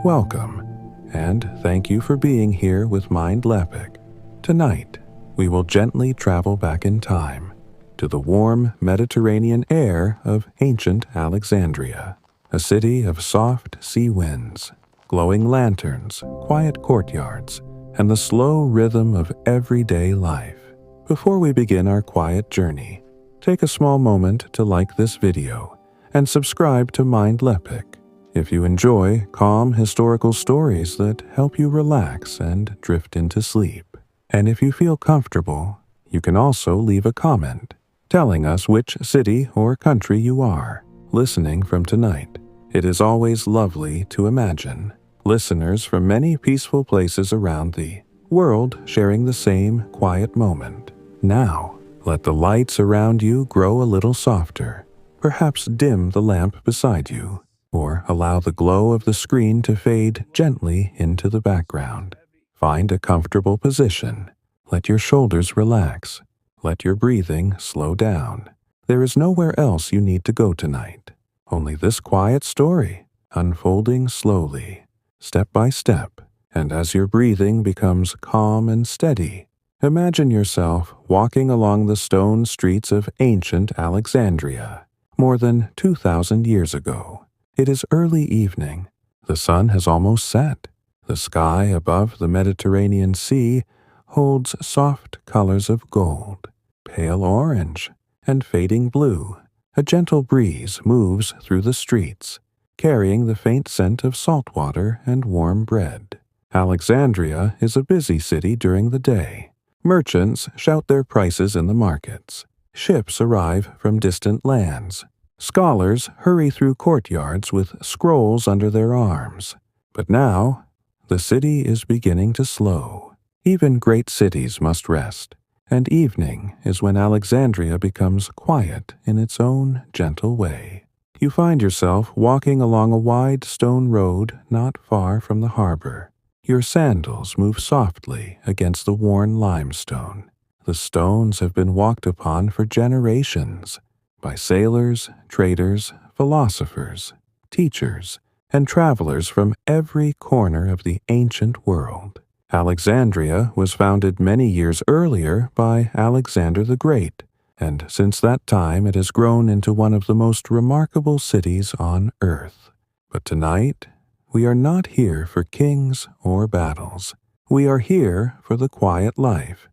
welcome, and thank you for being here with Mindleapic. Tonight, we will gently travel back in time to the warm Mediterranean air of ancient Alexandria, a city of soft sea winds, glowing lanterns, quiet courtyards, and the slow rhythm of everyday life. Before we begin our quiet journey, take a small moment to like this video and subscribe to Mindleapic if you enjoy calm historical stories that help you relax and drift into sleep. And if you feel comfortable, you can also leave a comment telling us which city or country you are listening from tonight. It is always lovely to imagine listeners from many peaceful places around the world sharing the same quiet moment. Now, let the lights around you grow a little softer. Perhaps dim the lamp beside you, or allow the glow of the screen to fade gently into the background. Find a comfortable position. Let your shoulders relax. Let your breathing slow down. There is nowhere else you need to go tonight. Only this quiet story, unfolding slowly, step by step. And as your breathing becomes calm and steady, imagine yourself walking along the stone streets of ancient Alexandria, more than 2,000 years ago. It is early evening. The sun has almost set. The sky above the Mediterranean Sea holds soft colors of gold, pale orange, and fading blue. A gentle breeze moves through the streets, carrying the faint scent of salt water and warm bread. Alexandria is a busy city during the day. Merchants shout their prices in the markets. Ships arrive from distant lands. Scholars hurry through courtyards with scrolls under their arms. But now, the city is beginning to slow. Even great cities must rest, and evening is when Alexandria becomes quiet in its own gentle way. You find yourself walking along a wide stone road not far from the harbor. Your sandals move softly against the worn limestone. The stones have been walked upon for generations by sailors, traders, philosophers, teachers, and travelers from every corner of the ancient world. Alexandria was founded many years earlier by Alexander the Great, and since that time it has grown into one of the most remarkable cities on earth. But tonight, we are not here for kings or battles. We are here for the quiet life,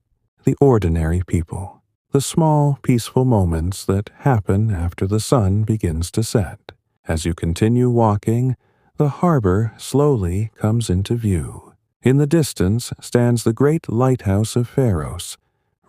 the ordinary people, the small, peaceful moments that happen after the sun begins to set. As you continue walking, the harbor slowly comes into view. In the distance stands the great lighthouse of Pharos,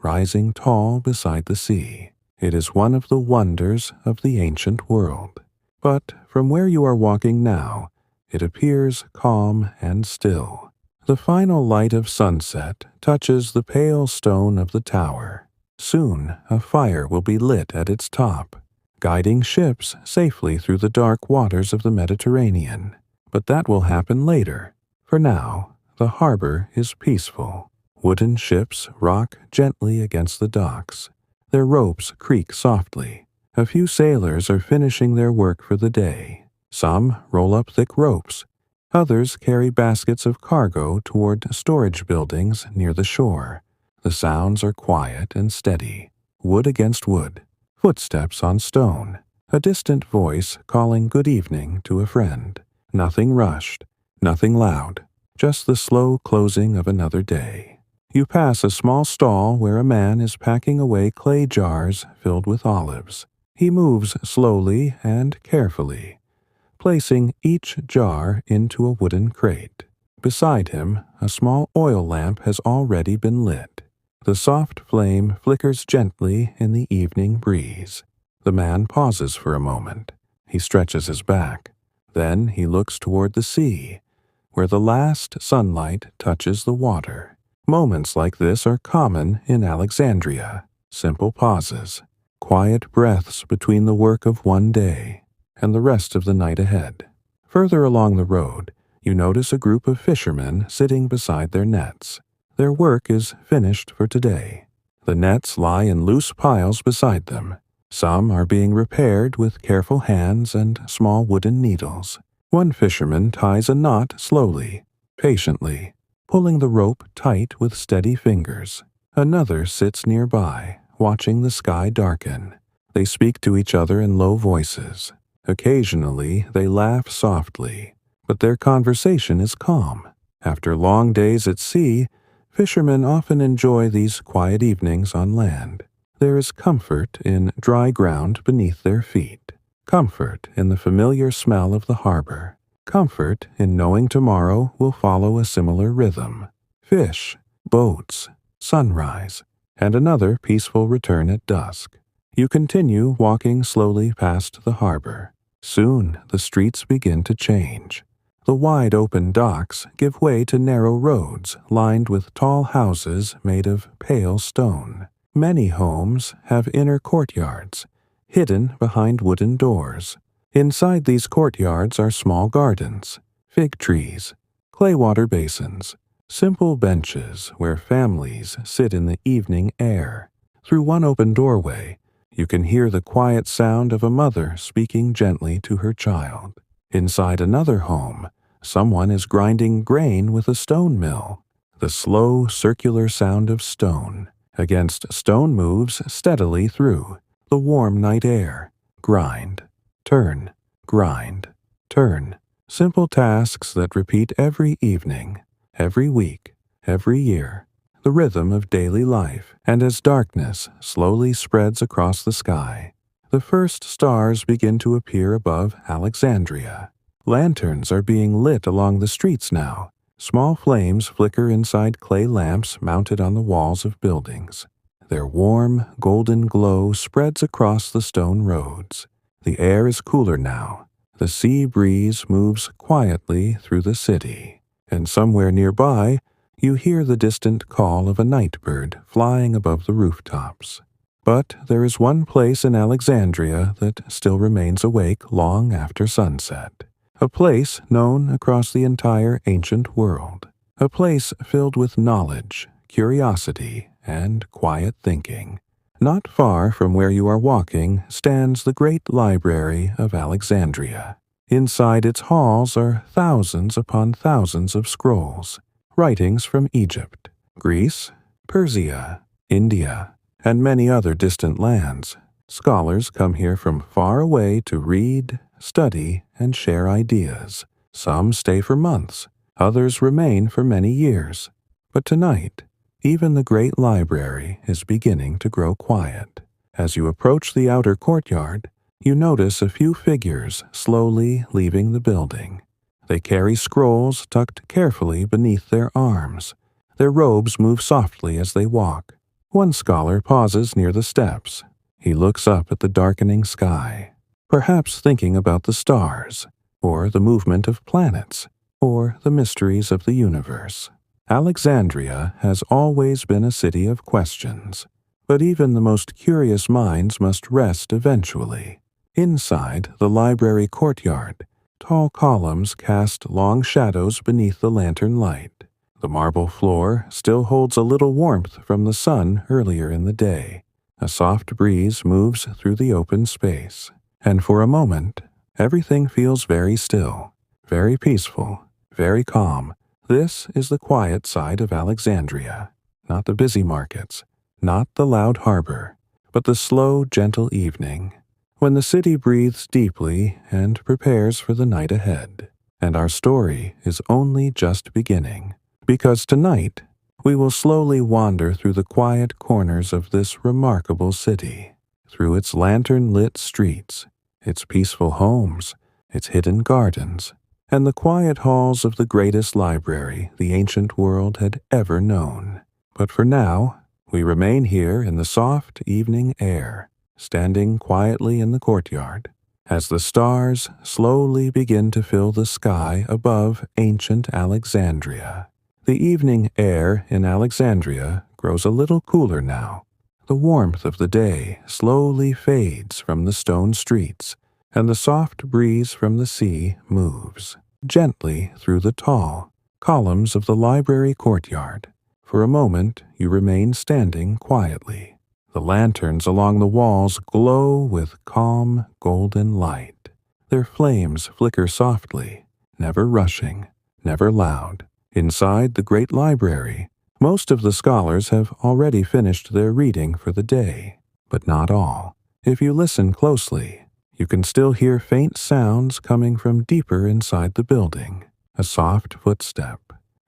rising tall beside the sea. It is one of the wonders of the ancient world. But from where you are walking now, it appears calm and still. The final light of sunset touches the pale stone of the tower. Soon, a fire will be lit at its top, guiding ships safely through the dark waters of the Mediterranean. But that will happen later. For now, the harbor is peaceful. Wooden ships rock gently against the docks. Their ropes creak softly. A few sailors are finishing their work for the day. Some roll up thick ropes. Others carry baskets of cargo toward storage buildings near the shore. The sounds are quiet and steady. Wood against wood. Footsteps on stone. A distant voice calling good evening to a friend. Nothing rushed. Nothing loud. Just the slow closing of another day. You pass a small stall where a man is packing away clay jars filled with olives. He moves slowly and carefully, placing each jar into a wooden crate. Beside him, a small oil lamp has already been lit. The soft flame flickers gently in the evening breeze. The man pauses for a moment. He stretches his back. Then he looks toward the sea, where the last sunlight touches the water. Moments like this are common in Alexandria. Simple pauses, quiet breaths between the work of one day and the rest of the night ahead. Further along the road, you notice a group of fishermen sitting beside their nets. Their work is finished for today. The nets lie in loose piles beside them. Some are being repaired with careful hands and small wooden needles. One fisherman ties a knot slowly, patiently, pulling the rope tight with steady fingers. Another sits nearby, watching the sky darken. They speak to each other in low voices. Occasionally, they laugh softly, but their conversation is calm. After long days at sea, fishermen often enjoy these quiet evenings on land. There is comfort in dry ground beneath their feet, comfort in the familiar smell of the harbor, comfort in knowing tomorrow will follow a similar rhythm. Fish, boats, sunrise, and another peaceful return at dusk. You continue walking slowly past the harbor. Soon the streets begin to change. The wide open docks give way to narrow roads lined with tall houses made of pale stone. Many homes have inner courtyards, hidden behind wooden doors. Inside these courtyards are small gardens, fig trees, clay water basins, simple benches where families sit in the evening air. Through one open doorway, you can hear the quiet sound of a mother speaking gently to her child. Inside another home, someone is grinding grain with a stone mill. The slow, circular sound of stone against stone moves steadily through the warm night air. Grind, turn, grind, turn. Simple tasks that repeat every evening, every week, every year. The rhythm of daily life, and as darkness slowly spreads across the sky, the first stars begin to appear above Alexandria. Lanterns are being lit along the streets now. Small flames flicker inside clay lamps mounted on the walls of buildings. Their warm, golden glow spreads across the stone roads. The air is cooler now. The sea breeze moves quietly through the city, and somewhere nearby, you hear the distant call of a night bird flying above the rooftops. But there is one place in Alexandria that still remains awake long after sunset. A place known across the entire ancient world. A place filled with knowledge, curiosity, and quiet thinking. Not far from where you are walking stands the Great Library of Alexandria. Inside its halls are thousands upon thousands of scrolls. Writings from Egypt, Greece, Persia, India, and many other distant lands. Scholars come here from far away to read, study, and share ideas. Some stay for months, others remain for many years. But tonight, even the great library is beginning to grow quiet. As you approach the outer courtyard, you notice a few figures slowly leaving the building. They carry scrolls tucked carefully beneath their arms. Their robes move softly as they walk. One scholar pauses near the steps. He looks up at the darkening sky, perhaps thinking about the stars, or the movement of planets, or the mysteries of the universe. Alexandria has always been a city of questions, but even the most curious minds must rest eventually. Inside the library courtyard, tall columns cast long shadows beneath the lantern light. The marble floor still holds a little warmth from the sun earlier in the day. A soft breeze moves through the open space, and for a moment, everything feels very still, very peaceful, very calm. This is the quiet side of Alexandria, not the busy markets, not the loud harbor, but the slow, gentle evening, when the city breathes deeply and prepares for the night ahead. And our story is only just beginning, because tonight we will slowly wander through the quiet corners of this remarkable city, through its lantern-lit streets, its peaceful homes, its hidden gardens, and the quiet halls of the greatest library the ancient world had ever known. But for now, we remain here in the soft evening air, standing quietly in the courtyard, as the stars slowly begin to fill the sky above ancient Alexandria. The evening air in Alexandria grows a little cooler now. The warmth of the day slowly fades from the stone streets, and the soft breeze from the sea moves gently through the tall columns of the library courtyard. For a moment, you remain standing quietly. The lanterns along the walls glow with calm, golden light. Their flames flicker softly, never rushing, never loud. Inside the Great Library, most of the scholars have already finished their reading for the day, but not all. If you listen closely, you can still hear faint sounds coming from deeper inside the building. A soft footstep,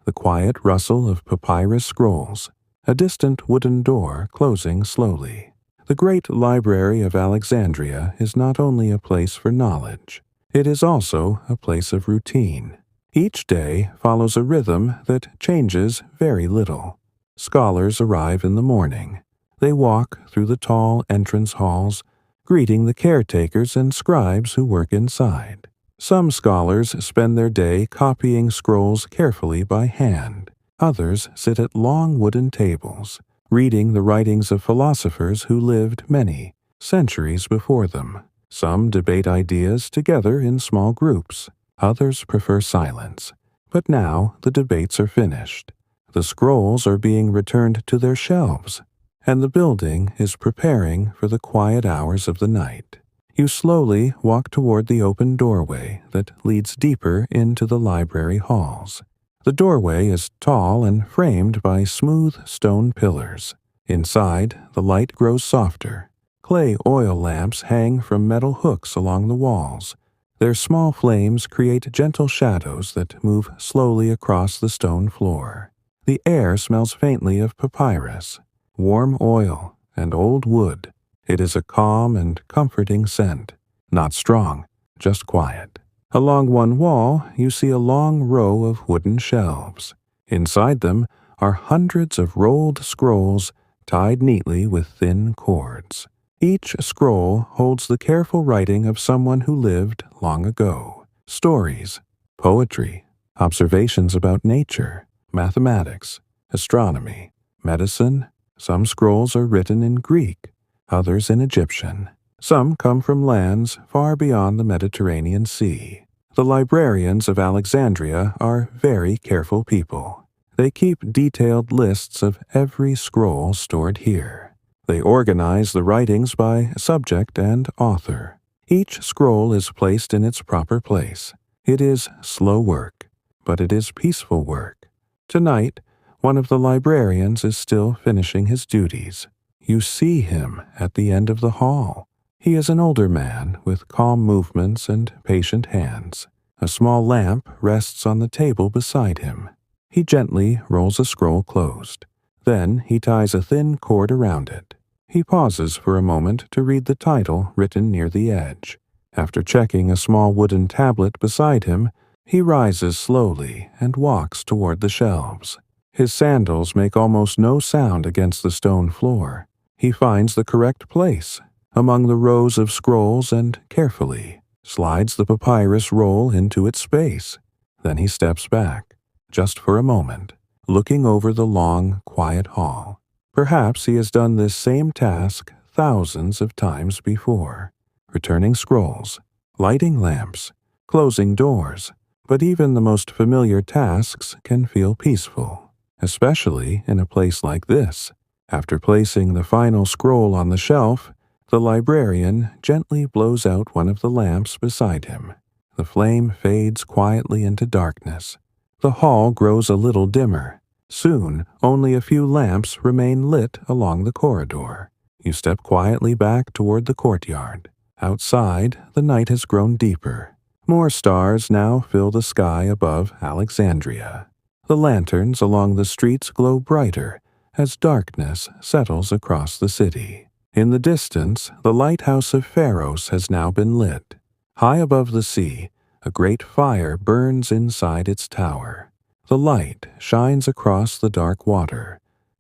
the quiet rustle of papyrus scrolls, a distant wooden door closing slowly. The Great Library of Alexandria is not only a place for knowledge, it is also a place of routine. Each day follows a rhythm that changes very little. Scholars arrive in the morning. They walk through the tall entrance halls, greeting the caretakers and scribes who work inside. Some scholars spend their day copying scrolls carefully by hand. Others sit at long wooden tables, reading the writings of philosophers who lived many centuries before them. Some debate ideas together in small groups. Others prefer silence. But now the debates are finished. The scrolls are being returned to their shelves, and the building is preparing for the quiet hours of the night. You slowly walk toward the open doorway that leads deeper into the library halls. The doorway is tall and framed by smooth stone pillars. Inside, the light grows softer. Clay oil lamps hang from metal hooks along the walls. Their small flames create gentle shadows that move slowly across the stone floor. The air smells faintly of papyrus, warm oil, and old wood. It is a calm and comforting scent, not strong, just quiet. Along one wall, you see a long row of wooden shelves. Inside them are hundreds of rolled scrolls tied neatly with thin cords. Each scroll holds the careful writing of someone who lived long ago. Stories, poetry, observations about nature, mathematics, astronomy, medicine. Some scrolls are written in Greek, others in Egyptian. Some come from lands far beyond the Mediterranean Sea. The librarians of Alexandria are very careful people. They keep detailed lists of every scroll stored here. They organize the writings by subject and author. Each scroll is placed in its proper place. It is slow work, but it is peaceful work. Tonight, one of the librarians is still finishing his duties. You see him at the end of the hall. He is an older man with calm movements and patient hands. A small lamp rests on the table beside him. He gently rolls a scroll closed. Then he ties a thin cord around it. He pauses for a moment to read the title written near the edge. After checking a small wooden tablet beside him, he rises slowly and walks toward the shelves. His sandals make almost no sound against the stone floor. He finds the correct place among the rows of scrolls and carefully slides the papyrus roll into its space. Then he steps back, just for a moment, looking over the long, quiet hall. Perhaps he has done this same task thousands of times before, returning scrolls, lighting lamps, closing doors. But even the most familiar tasks can feel peaceful, especially in a place like this. After placing the final scroll on the shelf, the librarian gently blows out one of the lamps beside him. The flame fades quietly into darkness. The hall grows a little dimmer. Soon, only a few lamps remain lit along the corridor. You step quietly back toward the courtyard. Outside, the night has grown deeper. More stars now fill the sky above Alexandria. The lanterns along the streets glow brighter as darkness settles across the city. In the distance, the lighthouse of Pharos has now been lit. High above the sea, a great fire burns inside its tower. The light shines across the dark water,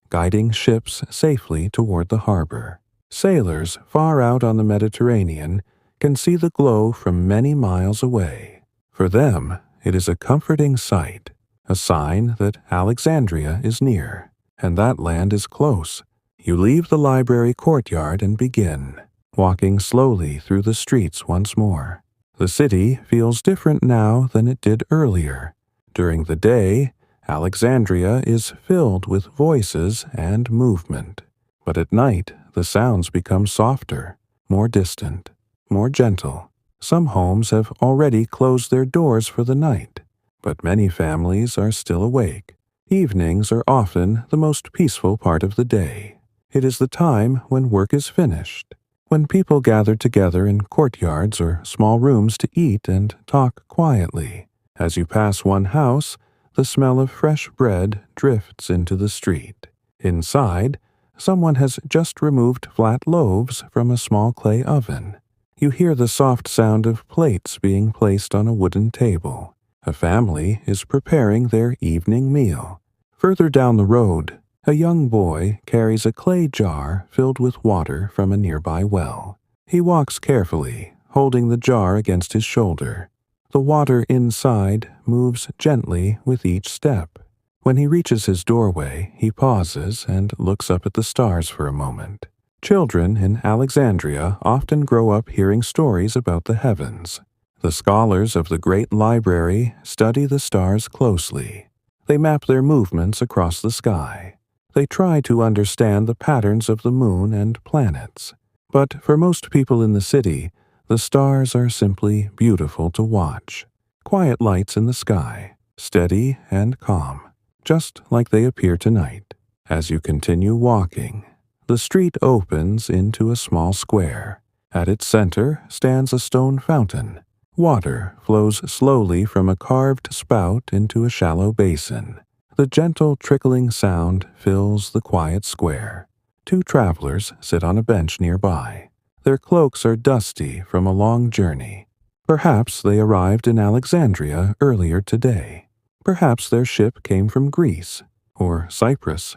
guiding ships safely toward the harbor. Sailors far out on the Mediterranean can see the glow from many miles away. For them, it is a comforting sight, a sign that Alexandria is near, and that land is close. You leave the library courtyard and begin, walking slowly through the streets once more. The city feels different now than it did earlier. During the day, Alexandria is filled with voices and movement. But at night, the sounds become softer, more distant, more gentle. Some homes have already closed their doors for the night, but many families are still awake. Evenings are often the most peaceful part of the day. It is the time when work is finished, when people gather together in courtyards or small rooms to eat and talk quietly. As you pass one house, the smell of fresh bread drifts into the street. Inside, someone has just removed flat loaves from a small clay oven. You hear the soft sound of plates being placed on a wooden table. A family is preparing their evening meal. Further down the road, a young boy carries a clay jar filled with water from a nearby well. He walks carefully, holding the jar against his shoulder. The water inside moves gently with each step. When he reaches his doorway, he pauses and looks up at the stars for a moment. Children in Alexandria often grow up hearing stories about the heavens. The scholars of the Great Library study the stars closely. They map their movements across the sky. They try to understand the patterns of the moon and planets. But for most people in the city, the stars are simply beautiful to watch. Quiet lights in the sky, steady and calm, just like they appear tonight. As you continue walking, the street opens into a small square. At its center stands a stone fountain. Water flows slowly from a carved spout into a shallow basin. The gentle trickling sound fills the quiet square. Two travelers sit on a bench nearby. Their cloaks are dusty from a long journey. Perhaps they arrived in Alexandria earlier today. Perhaps their ship came from Greece, or Cyprus,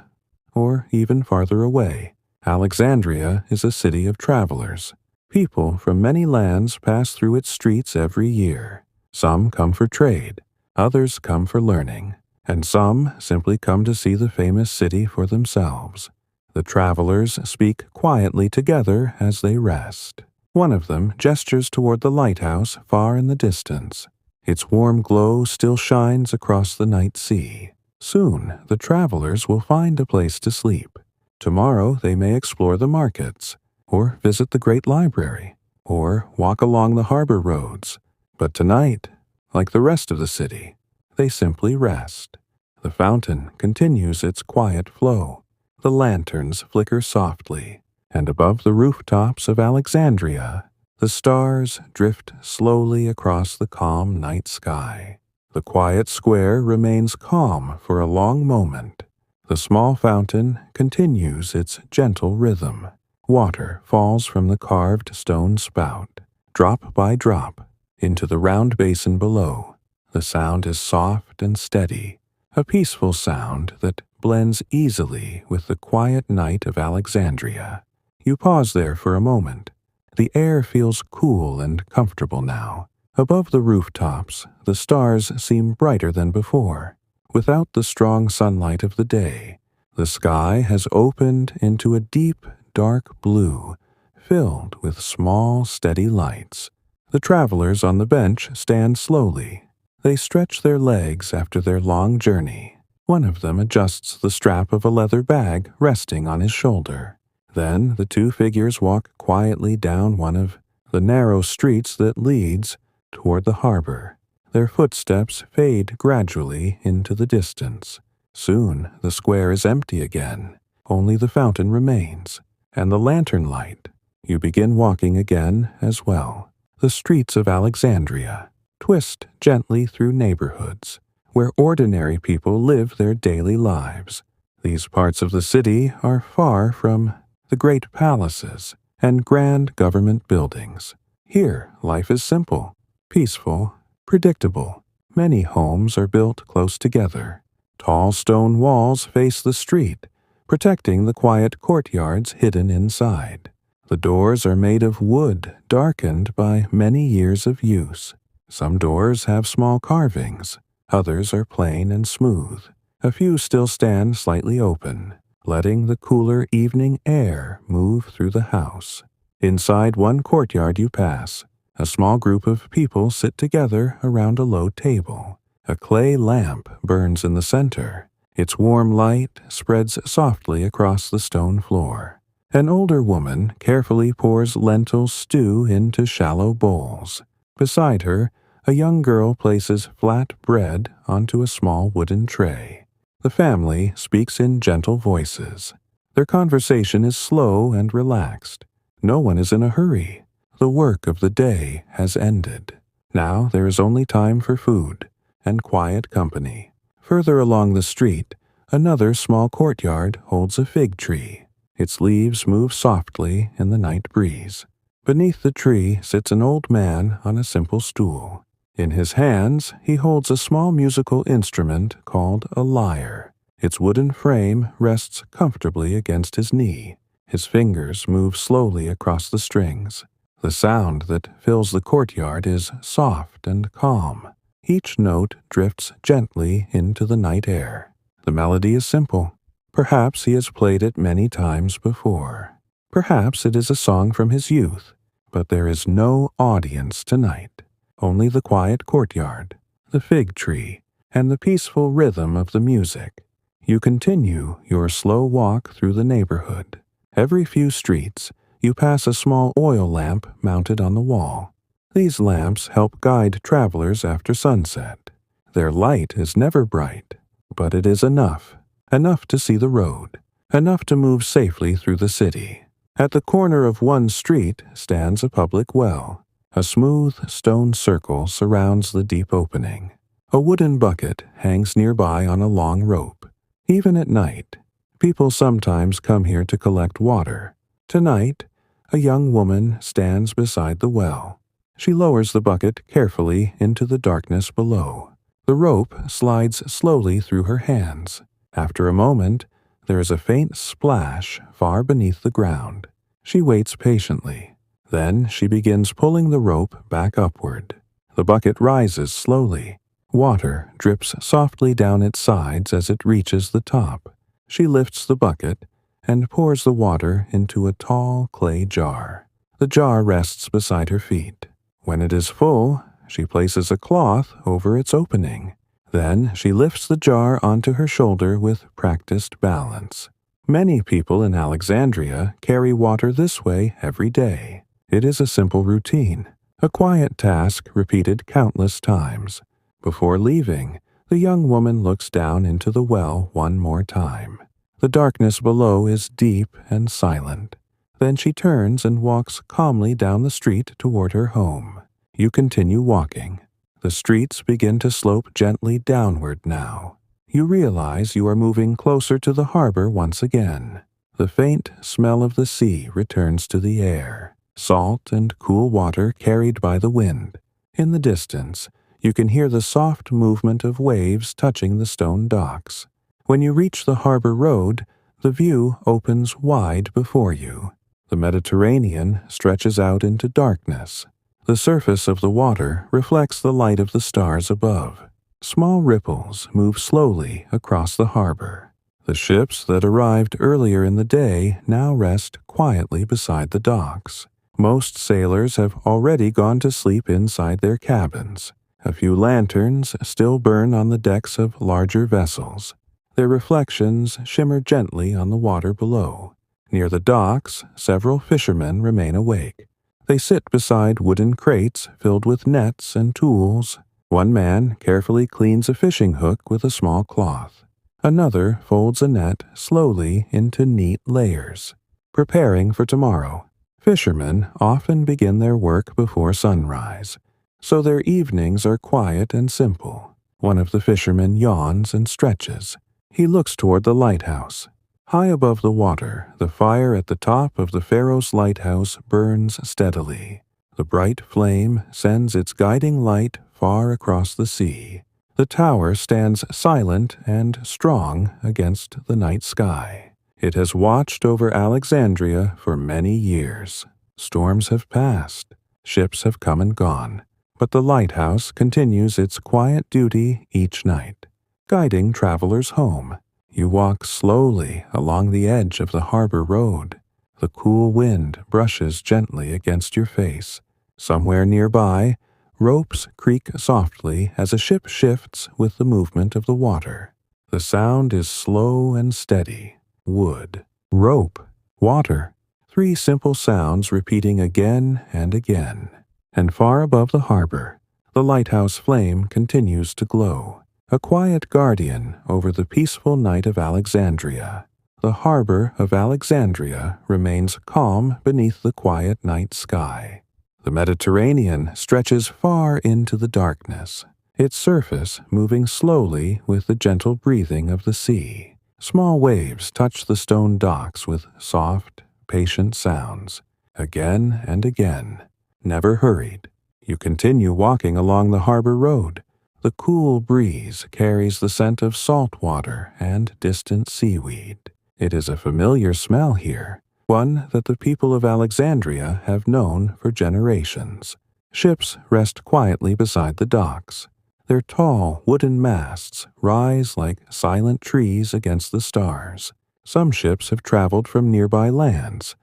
or even farther away. Alexandria is a city of travelers. People from many lands pass through its streets every year. Some come for trade, others come for learning, and some simply come to see the famous city for themselves. The travelers speak quietly together as they rest. One of them gestures toward the lighthouse far in the distance. Its warm glow still shines across the night sea. Soon the travelers will find a place to sleep. Tomorrow they may explore the markets, or visit the Great Library, or walk along the harbor roads. But tonight, like the rest of the city, they simply rest. The fountain continues its quiet flow. The lanterns flicker softly, and above the rooftops of Alexandria, the stars drift slowly across the calm night sky. The quiet square remains calm for a long moment. The small fountain continues its gentle rhythm. Water falls from the carved stone spout, drop by drop, into the round basin below. The sound is soft and steady, a peaceful sound that blends easily with the quiet night of Alexandria. You pause there for a moment. The air feels cool and comfortable now. Above the rooftops, the stars seem brighter than before. Without the strong sunlight of the day, the sky has opened into a deep, dark blue, filled with small, steady lights. The travelers on the bench stand slowly. They stretch their legs after their long journey. One of them adjusts the strap of a leather bag resting on his shoulder. Then the two figures walk quietly down one of the narrow streets that leads toward the harbor. Their footsteps fade gradually into the distance. Soon the square is empty again. Only the fountain remains, and the lantern light. You begin walking again as well. The streets of Alexandria twist gently through neighborhoods where ordinary people live their daily lives. These parts of the city are far from the great palaces and grand government buildings. Here, life is simple, peaceful, predictable. Many homes are built close together. Tall stone walls face the street, protecting the quiet courtyards hidden inside. The doors are made of wood darkened by many years of use. Some doors have small carvings, others are plain and smooth. A few still stand slightly open, letting the cooler evening air move through the house. Inside one courtyard you pass, a small group of people sit together around a low table. A clay lamp burns in the center. Its warm light spreads softly across the stone floor. An older woman carefully pours lentil stew into shallow bowls. Beside her, a young girl places flat bread onto a small wooden tray. The family speaks in gentle voices. Their conversation is slow and relaxed. No one is in a hurry. The work of the day has ended. Now there is only time for food and quiet company. Further along the street, another small courtyard holds a fig tree. Its leaves move softly in the night breeze. Beneath the tree sits an old man on a simple stool. In his hands, he holds a small musical instrument called a lyre. Its wooden frame rests comfortably against his knee. His fingers move slowly across the strings. The sound that fills the courtyard is soft and calm. Each note drifts gently into the night air. The melody is simple. Perhaps he has played it many times before. Perhaps it is a song from his youth. But there is no audience tonight. Only the quiet courtyard, the fig tree, and the peaceful rhythm of the music. You continue your slow walk through the neighborhood. Every few streets, you pass a small oil lamp mounted on the wall. These lamps help guide travelers after sunset. Their light is never bright, but it is enough to see the road, enough to move safely through the city. At the corner of one street stands a public well. A smooth stone circle surrounds the deep opening. A wooden bucket hangs nearby on a long rope. Even at night, people sometimes come here to collect water. Tonight, a young woman stands beside the well. She lowers the bucket carefully into the darkness below. The rope slides slowly through her hands. After a moment, there is a faint splash far beneath the ground. She waits patiently. Then she begins pulling the rope back upward. The bucket rises slowly. Water drips softly down its sides as it reaches the top. She lifts the bucket and pours the water into a tall clay jar. The jar rests beside her feet. When it is full, she places a cloth over its opening. Then she lifts the jar onto her shoulder with practiced balance. Many people in Alexandria carry water this way every day. It is a simple routine, a quiet task repeated countless times. Before leaving, the young woman looks down into the well one more time. The darkness below is deep and silent. Then she turns and walks calmly down the street toward her home. You continue walking. The streets begin to slope gently downward now. You realize you are moving closer to the harbor once again. The faint smell of the sea returns to the air, salt and cool water carried by the wind. In the distance, you can hear the soft movement of waves touching the stone docks. When you reach the harbor road, the view opens wide before you. The Mediterranean stretches out into darkness. The surface of the water reflects the light of the stars above. Small ripples move slowly across the harbor. The ships that arrived earlier in the day now rest quietly beside the docks. Most sailors have already gone to sleep inside their cabins. A few lanterns still burn on the decks of larger vessels. Their reflections shimmer gently on the water below. Near the docks, several fishermen remain awake. They sit beside wooden crates filled with nets and tools. One man carefully cleans a fishing hook with a small cloth. Another folds a net slowly into neat layers, preparing for tomorrow. Fishermen often begin their work before sunrise, so their evenings are quiet and simple. One of the fishermen yawns and stretches. He looks toward the lighthouse. High above the water, the fire at the top of the Pharos lighthouse burns steadily. The bright flame sends its guiding light far across the sea. The tower stands silent and strong against the night sky. It has watched over Alexandria for many years. Storms have passed. Ships have come and gone. But the lighthouse continues its quiet duty each night, guiding travelers home. You walk slowly along the edge of the harbor road. The cool wind brushes gently against your face. Somewhere nearby, ropes creak softly as a ship shifts with the movement of the water. The sound is slow and steady. Wood, rope, water. 3 simple sounds repeating again and again. And far above the harbor, the lighthouse flame continues to glow, a quiet guardian over the peaceful night of Alexandria. The harbor of Alexandria remains calm beneath the quiet night sky. The Mediterranean stretches far into the darkness, its surface moving slowly with the gentle breathing of the sea. Small waves touch the stone docks with soft, patient sounds, again and again, never hurried. You continue walking along the harbor road. The cool breeze carries the scent of salt water and distant seaweed. It is a familiar smell here, one that the people of Alexandria have known for generations. Ships rest quietly beside the docks. Their tall wooden masts rise like silent trees against the stars. Some ships have traveled from nearby lands,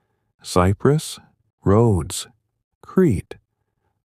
Cyprus, Rhodes, Crete.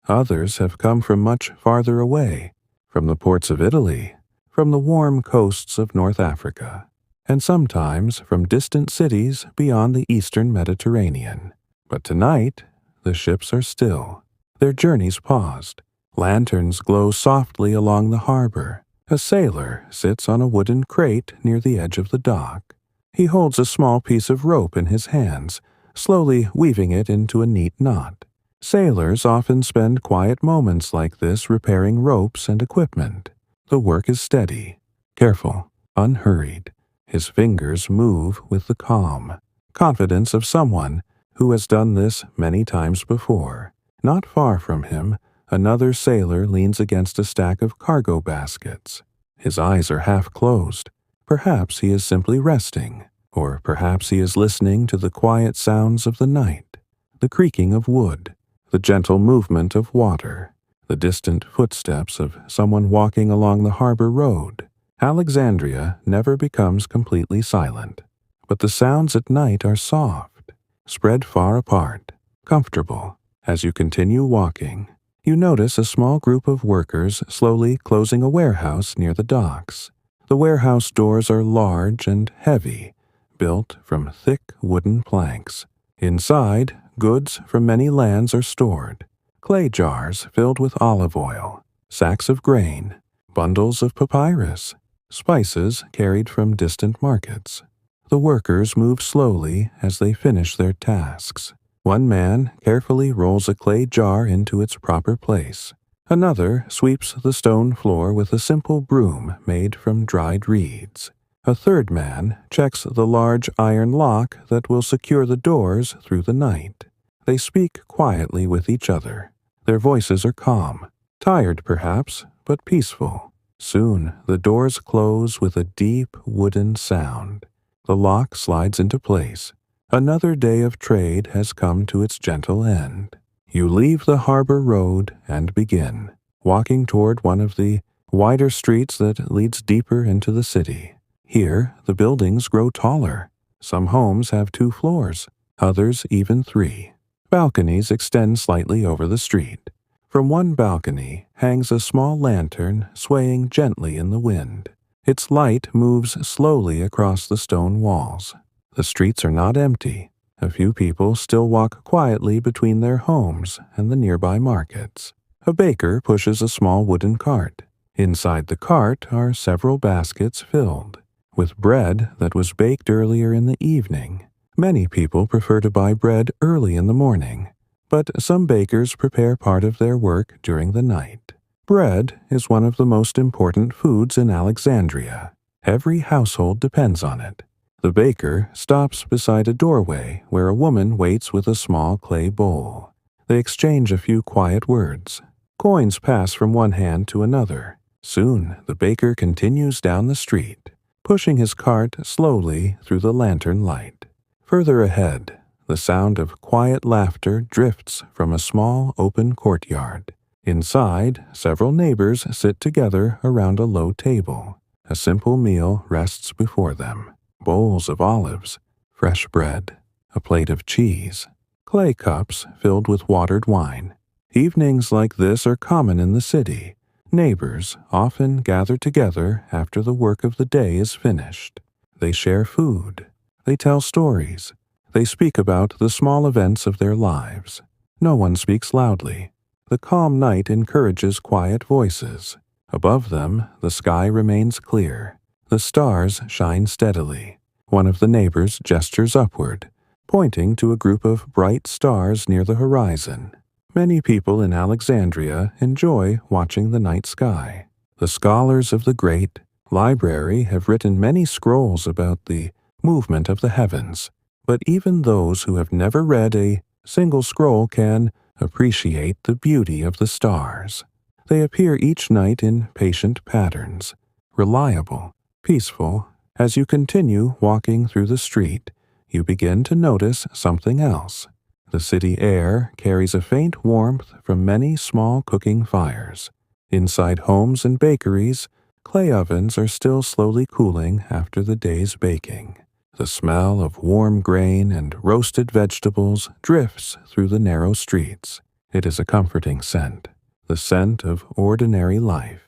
Others have come from much farther away, from the ports of Italy, from the warm coasts of North Africa, and sometimes from distant cities beyond the eastern Mediterranean. But tonight, the ships are still, their journeys paused. Lanterns glow softly along the harbor. A sailor sits on a wooden crate near the edge of the dock. He holds a small piece of rope in his hands, slowly weaving it into a neat knot. Sailors often spend quiet moments like this repairing ropes and equipment. The work is steady, careful, unhurried. His fingers move with the calm confidence of someone who has done this many times before. Not far from him, another sailor leans against a stack of cargo baskets. His eyes are half closed. Perhaps he is simply resting, or perhaps he is listening to the quiet sounds of the night, the creaking of wood, the gentle movement of water, the distant footsteps of someone walking along the harbor road. Alexandria never becomes completely silent, but the sounds at night are soft, spread far apart, comfortable. As you continue walking, you notice a small group of workers slowly closing a warehouse near the docks. The warehouse doors are large and heavy, built from thick wooden planks. Inside, goods from many lands are stored. Clay jars filled with olive oil, sacks of grain, bundles of papyrus, spices carried from distant markets. The workers move slowly as they finish their tasks. One man carefully rolls a clay jar into its proper place. Another sweeps the stone floor with a simple broom made from dried reeds. A third man checks the large iron lock that will secure the doors through the night. They speak quietly with each other. Their voices are calm, tired perhaps, but peaceful. Soon the doors close with a deep wooden sound. The lock slides into place. Another day of trade has come to its gentle end. You leave the harbor road and begin walking toward one of the wider streets that leads deeper into the city. Here, the buildings grow taller. Some homes have 2 floors, others even 3. Balconies extend slightly over the street. From one balcony hangs a small lantern swaying gently in the wind. Its light moves slowly across the stone walls. The streets are not empty. A few people still walk quietly between their homes and the nearby markets. A baker pushes a small wooden cart. Inside the cart are several baskets filled with bread that was baked earlier in the evening. Many people prefer to buy bread early in the morning, but some bakers prepare part of their work during the night. Bread is one of the most important foods in Alexandria. Every household depends on it. The baker stops beside a doorway where a woman waits with a small clay bowl. They exchange a few quiet words. Coins pass from one hand to another. Soon, the baker continues down the street, pushing his cart slowly through the lantern light. Further ahead, the sound of quiet laughter drifts from a small open courtyard. Inside, several neighbors sit together around a low table. A simple meal rests before them. Bowls of olives, fresh bread, a plate of cheese, clay cups filled with watered wine. Evenings like this are common in the city. Neighbors often gather together after the work of the day is finished. They share food. They tell stories. They speak about the small events of their lives. No one speaks loudly. The calm night encourages quiet voices. Above them, the sky remains clear. The stars shine steadily. One of the neighbors gestures upward, pointing to a group of bright stars near the horizon. Many people in Alexandria enjoy watching the night sky. The scholars of the Great Library have written many scrolls about the movement of the heavens, but even those who have never read a single scroll can appreciate the beauty of the stars. They appear each night in patient patterns, reliable, peaceful. As you continue walking through the street, you begin to notice something else. The city air carries a faint warmth from many small cooking fires. Inside homes and bakeries, clay ovens are still slowly cooling after the day's baking. The smell of warm grain and roasted vegetables drifts through the narrow streets. It is a comforting scent, the scent of ordinary life,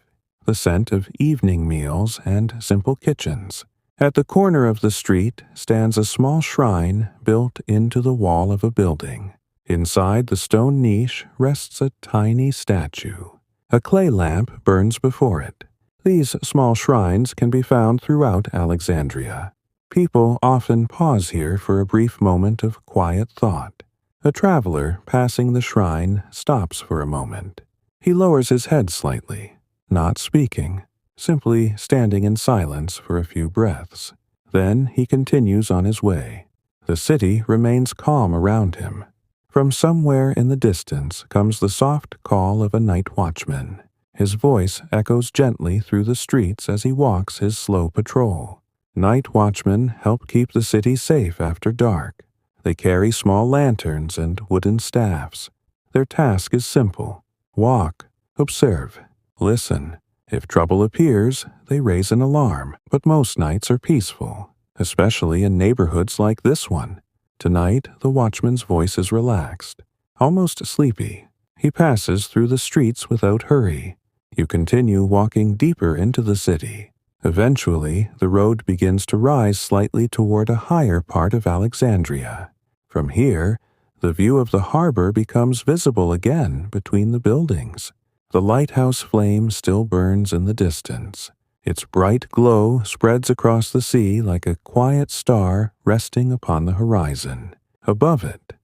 the scent of evening meals and simple kitchens. At the corner of the street stands a small shrine built into the wall of a building. Inside the stone niche rests a tiny statue. A clay lamp burns before it. These small shrines can be found throughout Alexandria. People often pause here for a brief moment of quiet thought. A traveler passing the shrine stops for a moment. He lowers his head slightly, not speaking, simply standing in silence for a few breaths. Then he continues on his way. The city remains calm around him. From somewhere in the distance comes the soft call of a night watchman. His voice echoes gently through the streets as he walks his slow patrol. Night watchmen help keep the city safe after dark. They carry small lanterns and wooden staffs. Their task is simple: walk, observe, listen. If trouble appears, they raise an alarm, but most nights are peaceful, especially in neighborhoods like this one. Tonight, the watchman's voice is relaxed, almost sleepy. He passes through the streets without hurry. You continue walking deeper into the city. Eventually, the road begins to rise slightly toward a higher part of Alexandria. From here, the view of the harbor becomes visible again between the buildings. The lighthouse flame still burns in the distance. Its bright glow spreads across the sea like a quiet star resting upon the horizon. Above it,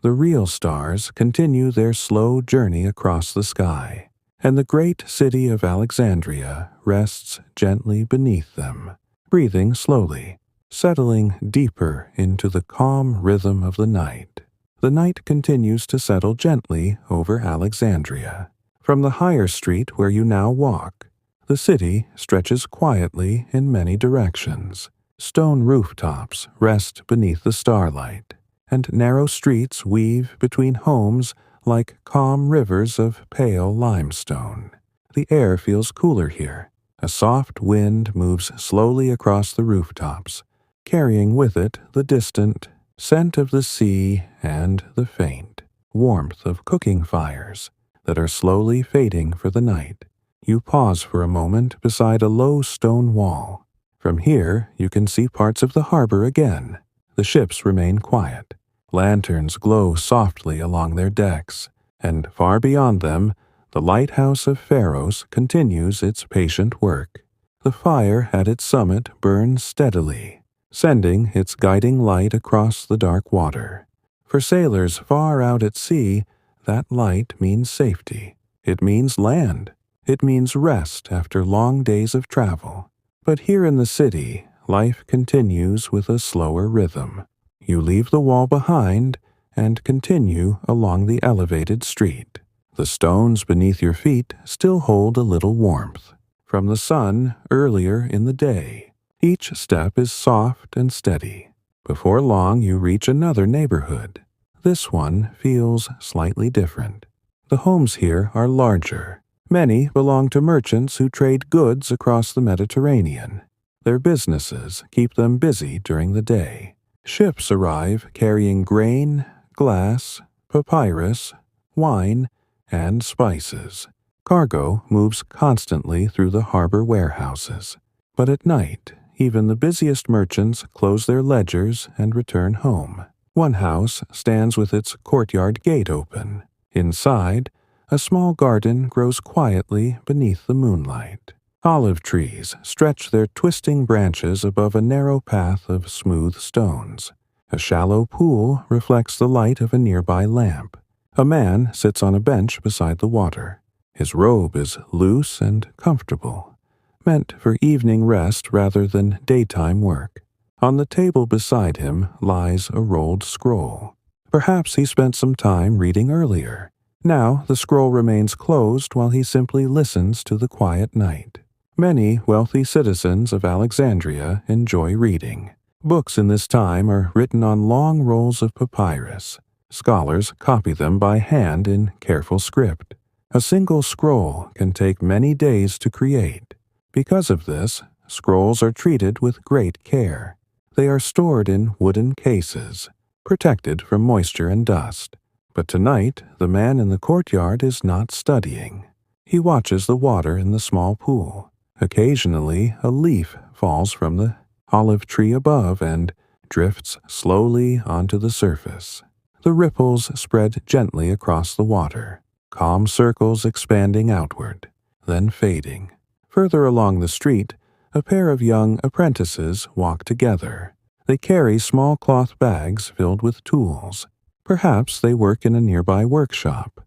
the real stars continue their slow journey across the sky, and the great city of Alexandria rests gently beneath them, breathing slowly, settling deeper into the calm rhythm of the night. The night continues to settle gently over Alexandria. From the higher street where you now walk, the city stretches quietly in many directions. Stone rooftops rest beneath the starlight, and narrow streets weave between homes like calm rivers of pale limestone. The air feels cooler here. A soft wind moves slowly across the rooftops, carrying with it the distant scent of the sea and the faint warmth of cooking fires that are slowly fading for the night. You pause for a moment beside a low stone wall. From here, you can see parts of the harbor again. The ships remain quiet. Lanterns glow softly along their decks, and far beyond them, the lighthouse of Pharos continues its patient work. The fire at its summit burns steadily, sending its guiding light across the dark water. For sailors far out at sea, that light means safety. It means land. It means rest after long days of travel. But here in the city, life continues with a slower rhythm. You leave the wall behind and continue along the elevated street. The stones beneath your feet still hold a little warmth from the sun earlier in the day. Each step is soft and steady. Before long, you reach another neighborhood. This one feels slightly different. The homes here are larger. Many belong to merchants who trade goods across the Mediterranean. Their businesses keep them busy during the day. Ships arrive carrying grain, glass, papyrus, wine, and spices. Cargo moves constantly through the harbor warehouses. But at night, even the busiest merchants close their ledgers and return home. One house stands with its courtyard gate open. Inside, A small garden grows quietly beneath the moonlight. Olive trees stretch their twisting branches above a narrow path of smooth stones. A shallow pool reflects the light of a nearby lamp. A man sits on a bench beside the water. His robe is loose and comfortable, meant for evening rest rather than daytime work. On the table beside him lies a rolled scroll. Perhaps he spent some time reading earlier. Now the scroll remains closed while he simply listens to the quiet night. Many wealthy citizens of Alexandria enjoy reading. Books in this time are written on long rolls of papyrus. Scholars copy them by hand in careful script. A single scroll can take many days to create. Because of this, scrolls are treated with great care. They are stored in wooden cases, protected from moisture and dust. But tonight, the man in the courtyard is not studying. He watches the water in the small pool. Occasionally, a leaf falls from the olive tree above and drifts slowly onto the surface. The ripples spread gently across the water, calm circles expanding outward, then fading. Further along the street, a pair of young apprentices walk together. They carry small cloth bags filled with tools. Perhaps they work in a nearby workshop,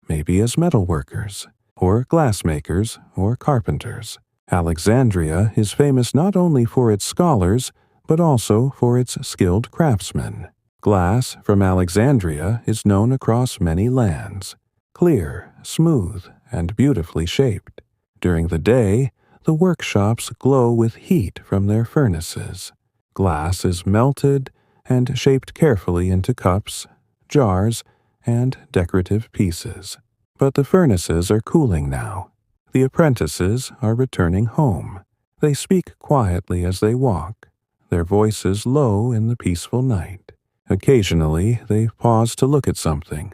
maybe as metal workers, or glassmakers, or carpenters. Alexandria is famous not only for its scholars, but also for its skilled craftsmen. Glass from Alexandria is known across many lands, clear, smooth, and beautifully shaped. During the day, the workshops glow with heat from their furnaces. Glass is melted and shaped carefully into cups, jars, and decorative pieces. But the furnaces are cooling now. The apprentices are returning home. They speak quietly as they walk, their voices low in the peaceful night. Occasionally, they pause to look at something.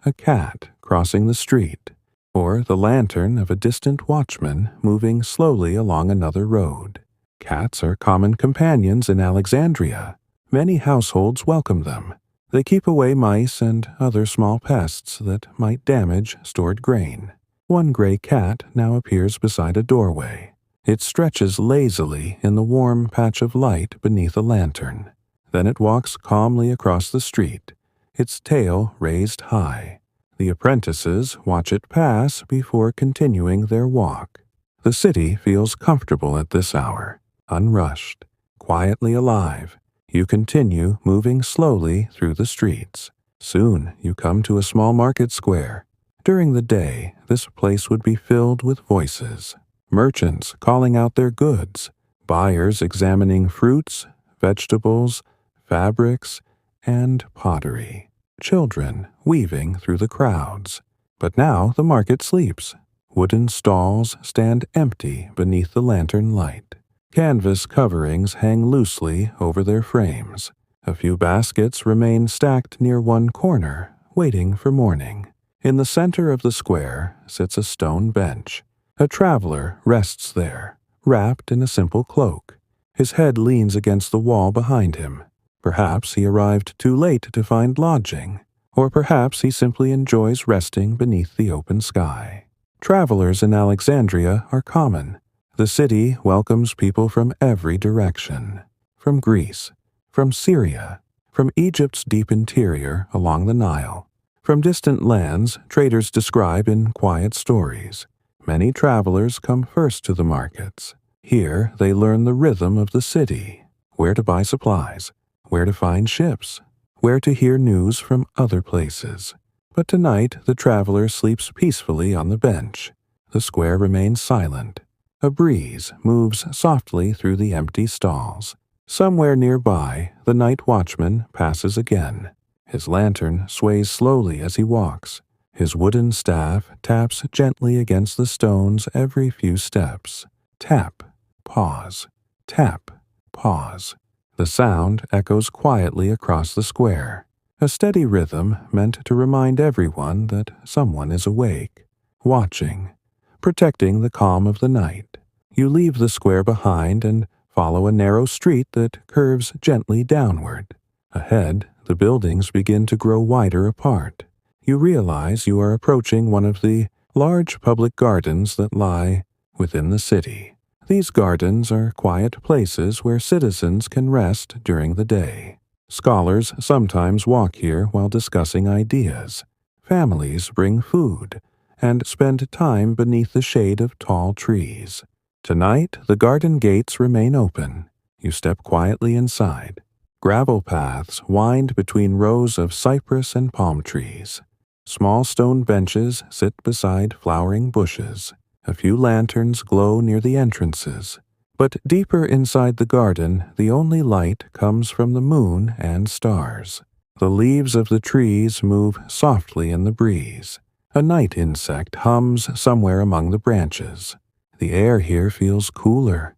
A cat crossing the street, or the lantern of a distant watchman moving slowly along another road. Cats are common companions in Alexandria. Many households welcome them. They keep away mice and other small pests that might damage stored grain. One gray cat now appears beside a doorway. It stretches lazily in the warm patch of light beneath a lantern. Then it walks calmly across the street, its tail raised high. The apprentices watch it pass before continuing their walk. The city feels comfortable at this hour, unrushed, quietly alive. You continue moving slowly through the streets. Soon you come to a small market square. During the day, this place would be filled with voices. Merchants calling out their goods, buyers examining fruits, vegetables, fabrics, and pottery. Children weaving through the crowds. But now the market sleeps. Wooden stalls stand empty beneath the lantern light. Canvas coverings hang loosely over their frames. A few baskets remain stacked near one corner, waiting for morning. In the center of the square sits a stone bench. A traveler rests there, wrapped in a simple cloak. His head leans against the wall behind him. Perhaps he arrived too late to find lodging, or perhaps he simply enjoys resting beneath the open sky. Travelers in Alexandria are common. The city welcomes people from every direction. From Greece, from Syria, from Egypt's deep interior along the Nile. From distant lands, traders describe in quiet stories. Many travelers come first to the markets. Here they learn the rhythm of the city, where to buy supplies, where to find ships, where to hear news from other places. But tonight the traveler sleeps peacefully on the bench. The square remains silent. A breeze moves softly through the empty stalls. Somewhere nearby, the night watchman passes again. His lantern sways slowly as he walks. His wooden staff taps gently against the stones every few steps. Tap, pause, tap, pause. The sound echoes quietly across the square, a steady rhythm meant to remind everyone that someone is awake, watching, protecting the calm of the night. You leave the square behind and follow a narrow street that curves gently downward. Ahead, the buildings begin to grow wider apart. you realize you are approaching one of the large public gardens that lie within the city. These gardens are quiet places where citizens can rest during the day. Scholars sometimes walk here while discussing ideas. Families bring food and spend time beneath the shade of tall trees. Tonight, the garden gates remain open. You step quietly inside. Gravel paths wind between rows of cypress and palm trees. Small stone benches sit beside flowering bushes. A few lanterns glow near the entrances. But deeper inside the garden, the only light comes from the moon and stars. The leaves of the trees move softly in the breeze. A night insect hums somewhere among the branches. The air here feels cooler,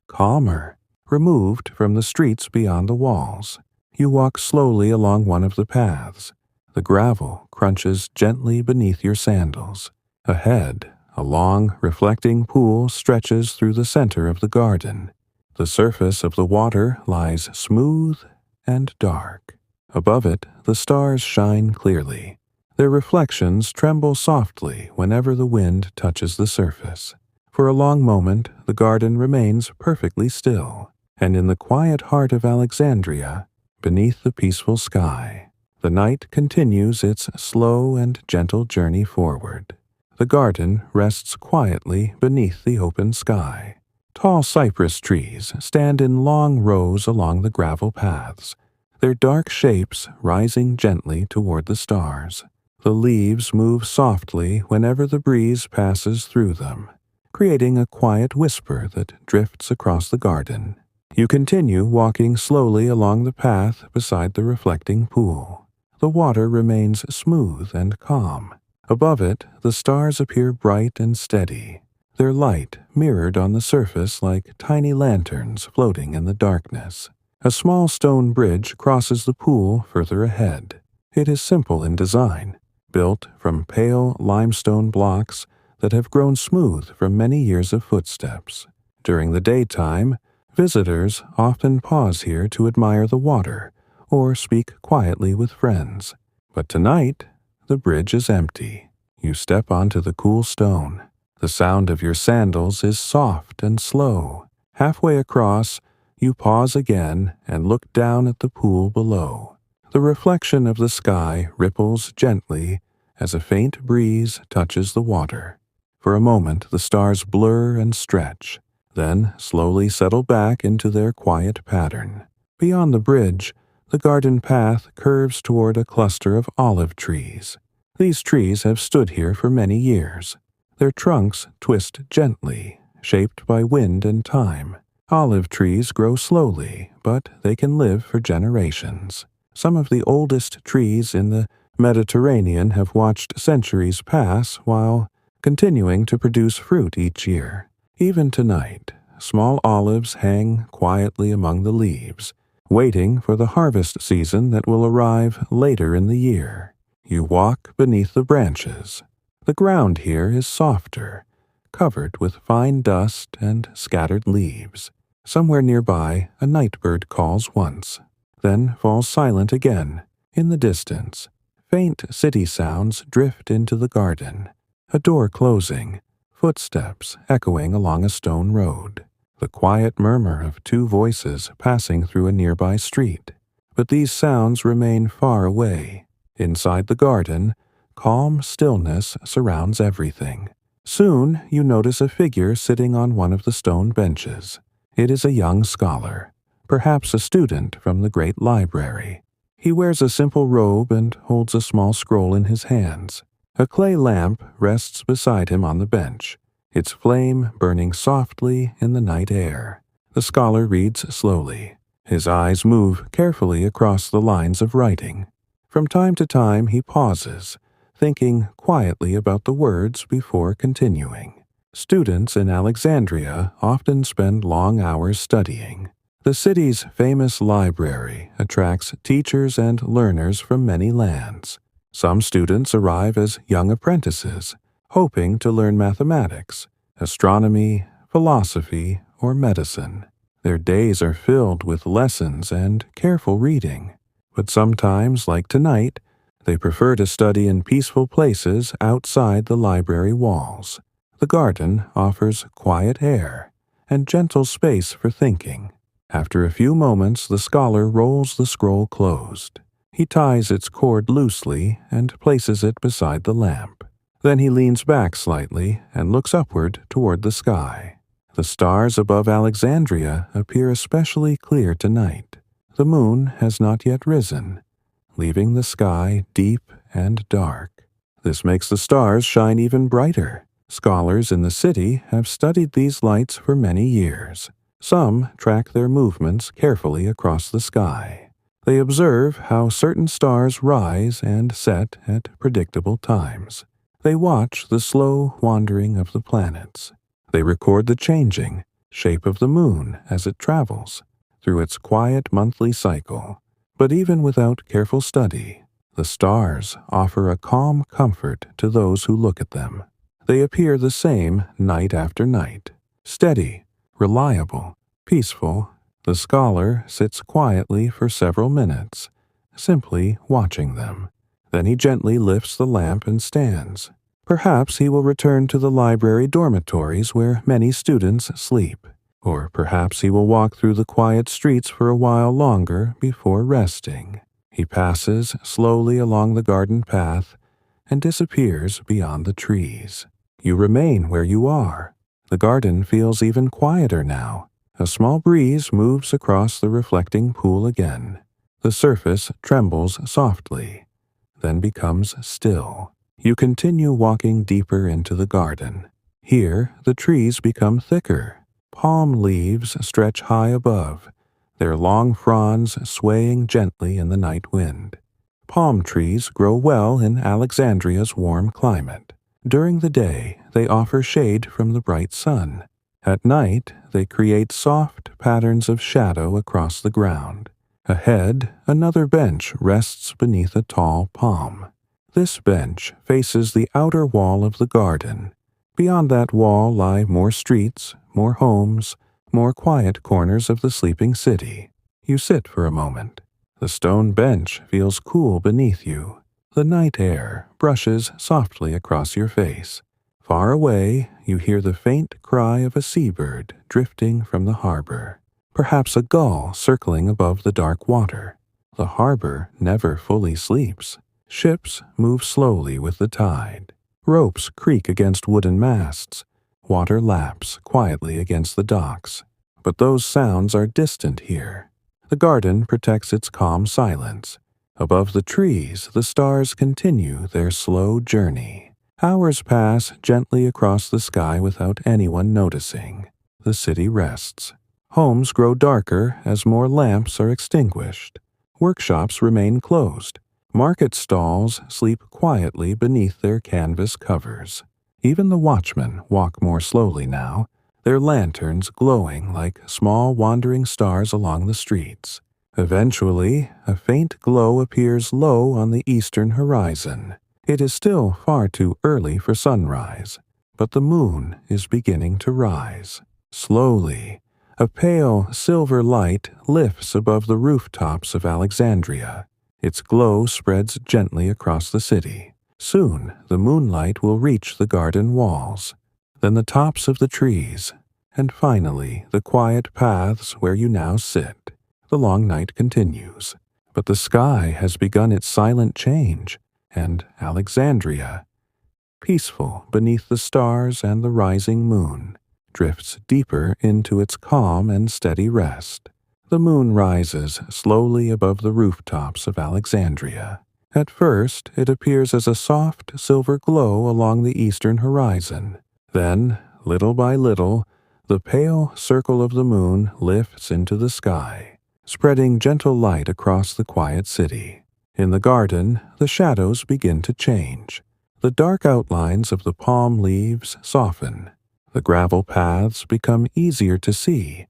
calmer, removed from the streets beyond the walls. You walk slowly along one of the paths. The gravel crunches gently beneath your sandals. Ahead, a long, reflecting pool stretches through the center of the garden. The surface of the water lies smooth and dark. Above it, the stars shine clearly. Their reflections tremble softly whenever the wind touches the surface. For a long moment, the garden remains perfectly still, and in the quiet heart of Alexandria, beneath the peaceful sky, the night continues its slow and gentle journey forward. The garden rests quietly beneath the open sky. Tall cypress trees stand in long rows along the gravel paths, their dark shapes rising gently toward the stars. The leaves move softly whenever the breeze passes through them, creating a quiet whisper that drifts across the garden. You continue walking slowly along the path beside the reflecting pool. The water remains smooth and calm. Above it, the stars appear bright and steady, their light mirrored on the surface like tiny lanterns floating in the darkness. A small stone bridge crosses the pool further ahead. It is simple in design, built from pale limestone blocks that have grown smooth from many years of footsteps. During the daytime, visitors often pause here to admire the water or speak quietly with friends. But tonight, the bridge is empty. You step onto the cool stone. The sound of your sandals is soft and slow. Halfway across, you pause again and look down at the pool below. The reflection of the sky ripples gently as a faint breeze touches the water. For a moment, the stars blur and stretch, then slowly settle back into their quiet pattern. Beyond the bridge, the garden path curves toward a cluster of olive trees. These trees have stood here for many years. Their trunks twist gently, shaped by wind and time. Olive trees grow slowly, but they can live for generations. Some of the oldest trees in the Mediterranean have watched centuries pass while continuing to produce fruit each year. Even tonight, small olives hang quietly among the leaves, waiting for the harvest season that will arrive later in the year. You walk beneath the branches. The ground here is softer, covered with fine dust and scattered leaves. Somewhere nearby, a nightbird calls once, then falls silent again. In the distance, faint city sounds drift into the garden. A door closing, footsteps echoing along a stone road. The quiet murmur of two voices passing through a nearby street. But these sounds remain far away. Inside the garden, calm stillness surrounds everything. Soon, you notice a figure sitting on one of the stone benches. It is a young scholar, perhaps a student from the Great Library. He wears a simple robe and holds a small scroll in his hands. A clay lamp rests beside him on the bench, its flame burning softly in the night air. The scholar reads slowly. His eyes move carefully across the lines of writing. From time to time he pauses, thinking quietly about the words before continuing. Students in Alexandria often spend long hours studying. The city's famous library attracts teachers and learners from many lands. Some students arrive as young apprentices, hoping to learn mathematics, astronomy, philosophy, or medicine. Their days are filled with lessons and careful reading. But sometimes, like tonight, They prefer to study in peaceful places outside the library walls. The garden offers quiet air and gentle space for thinking. After a few moments, the scholar rolls the scroll closed. He ties its cord loosely and places it beside the lamp. Then he leans back slightly and looks upward toward the sky. The stars above Alexandria appear especially clear tonight. The moon has not yet risen, leaving the sky deep and dark. This makes the stars shine even brighter. Scholars in the city have studied these lights for many years. Some track their movements carefully across the sky. They observe how certain stars rise and set at predictable times. They watch the slow wandering of the planets. They record the changing shape of the moon as it travels through its quiet monthly cycle. But even without careful study, the stars offer a calm comfort to those who look at them. They appear the same night after night, steady, reliable, peaceful. The scholar sits quietly for several minutes, simply watching them. Then he gently lifts the lamp and stands. Perhaps he will return to the library dormitories where many students sleep. Or perhaps he will walk through the quiet streets for a while longer before resting. He passes slowly along the garden path and disappears beyond the trees. You remain where you are. The garden feels even quieter now. A small breeze moves across the reflecting pool again. The surface trembles softly, then becomes still. You continue walking deeper into the garden. Here, the trees become thicker. Palm leaves stretch high above, their long fronds swaying gently in the night wind. Palm trees grow well in Alexandria's warm climate. During the day, they offer shade from the bright sun. At night, they create soft patterns of shadow across the ground. Ahead, another bench rests beneath a tall palm. This bench faces the outer wall of the garden. Beyond that wall lie more streets, more homes, more quiet corners of the sleeping city. You sit for a moment. The stone bench feels cool beneath you. The night air brushes softly across your face. Far away, you hear the faint cry of a seabird drifting from the harbor. Perhaps a gull circling above the dark water. The harbor never fully sleeps. Ships move slowly with the tide. Ropes creak against wooden masts. Water laps quietly against the docks. But those sounds are distant here. The garden protects its calm silence. Above the trees, the stars continue their slow journey. Hours pass gently across the sky without anyone noticing. The city rests. Homes grow darker as more lamps are extinguished. Workshops remain closed. Market stalls sleep quietly beneath their canvas covers. Even the watchmen walk more slowly now, their lanterns glowing like small wandering stars along the streets. Eventually, a faint glow appears low on the eastern horizon. It is still far too early for sunrise, but the moon is beginning to rise. Slowly, a pale silver light lifts above the rooftops of Alexandria. Its glow spreads gently across the city. Soon, the moonlight will reach the garden walls, then the tops of the trees, and finally the quiet paths where you now sit. The long night continues, but the sky has begun its silent change, and Alexandria, peaceful beneath the stars and the rising moon, drifts deeper into its calm and steady rest. The moon rises slowly above the rooftops of Alexandria. At first, it appears as a soft silver glow along the eastern horizon. Then, little by little, the pale circle of the moon lifts into the sky, spreading gentle light across the quiet city. In the garden, the shadows begin to change. The dark outlines of the palm leaves soften. The gravel paths become easier to see,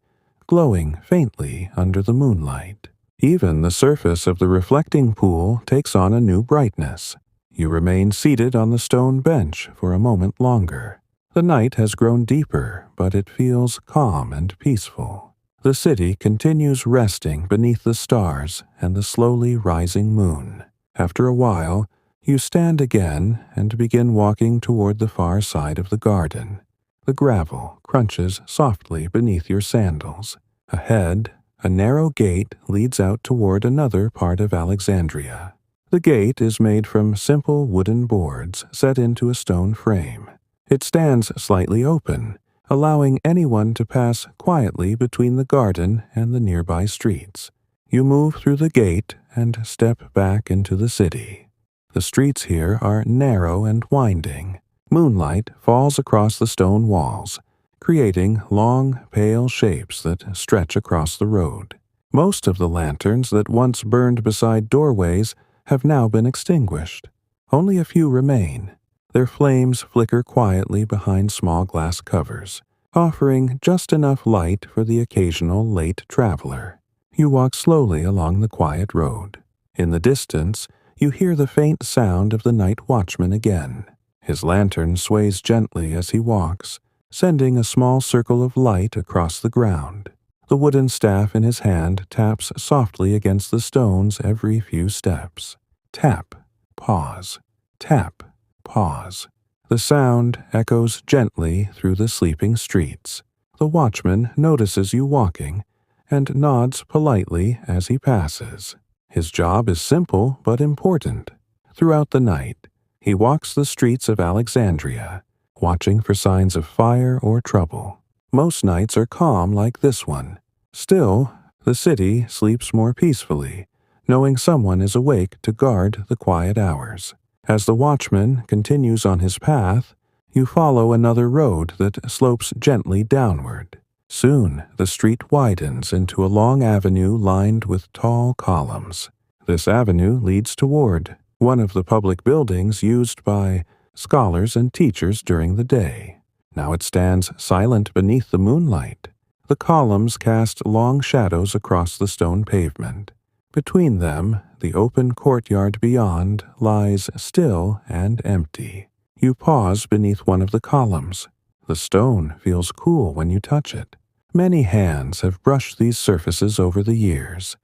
glowing faintly under the moonlight. Even the surface of the reflecting pool takes on a new brightness. You remain seated on the stone bench for a moment longer. The night has grown deeper, but it feels calm and peaceful. The city continues resting beneath the stars and the slowly rising moon. After a while, you stand again and begin walking toward the far side of the garden. The gravel crunches softly beneath your sandals. Ahead, a narrow gate leads out toward another part of Alexandria. The gate is made from simple wooden boards set into a stone frame. It stands slightly open, allowing anyone to pass quietly between the garden and the nearby streets. You move through the gate and step back into the city. The streets here are narrow and winding. Moonlight falls across the stone walls, creating long, pale shapes that stretch across the road. Most of the lanterns that once burned beside doorways have now been extinguished. Only a few remain. Their flames flicker quietly behind small glass covers, offering just enough light for the occasional late traveler. You walk slowly along the quiet road. In the distance, you hear the faint sound of the night watchman again. His lantern sways gently as he walks, sending a small circle of light across the ground. The wooden staff in his hand taps softly against the stones every few steps. Tap, pause, tap, pause. The sound echoes gently through the sleeping streets. The watchman notices you walking and nods politely as he passes. His job is simple but important. Throughout the night, he walks the streets of Alexandria, watching for signs of fire or trouble. Most nights are calm like this one. Still, the city sleeps more peacefully, knowing someone is awake to guard the quiet hours. As the watchman continues on his path, you follow another road that slopes gently downward. Soon, the street widens into a long avenue lined with tall columns. This avenue leads toward one of the public buildings used by scholars and teachers during the day. Now it stands silent beneath the moonlight. The columns cast long shadows across the stone pavement. Between them, the open courtyard beyond lies still and empty. You pause beneath one of the columns. The stone feels cool when you touch it. Many hands have brushed these surfaces over the years.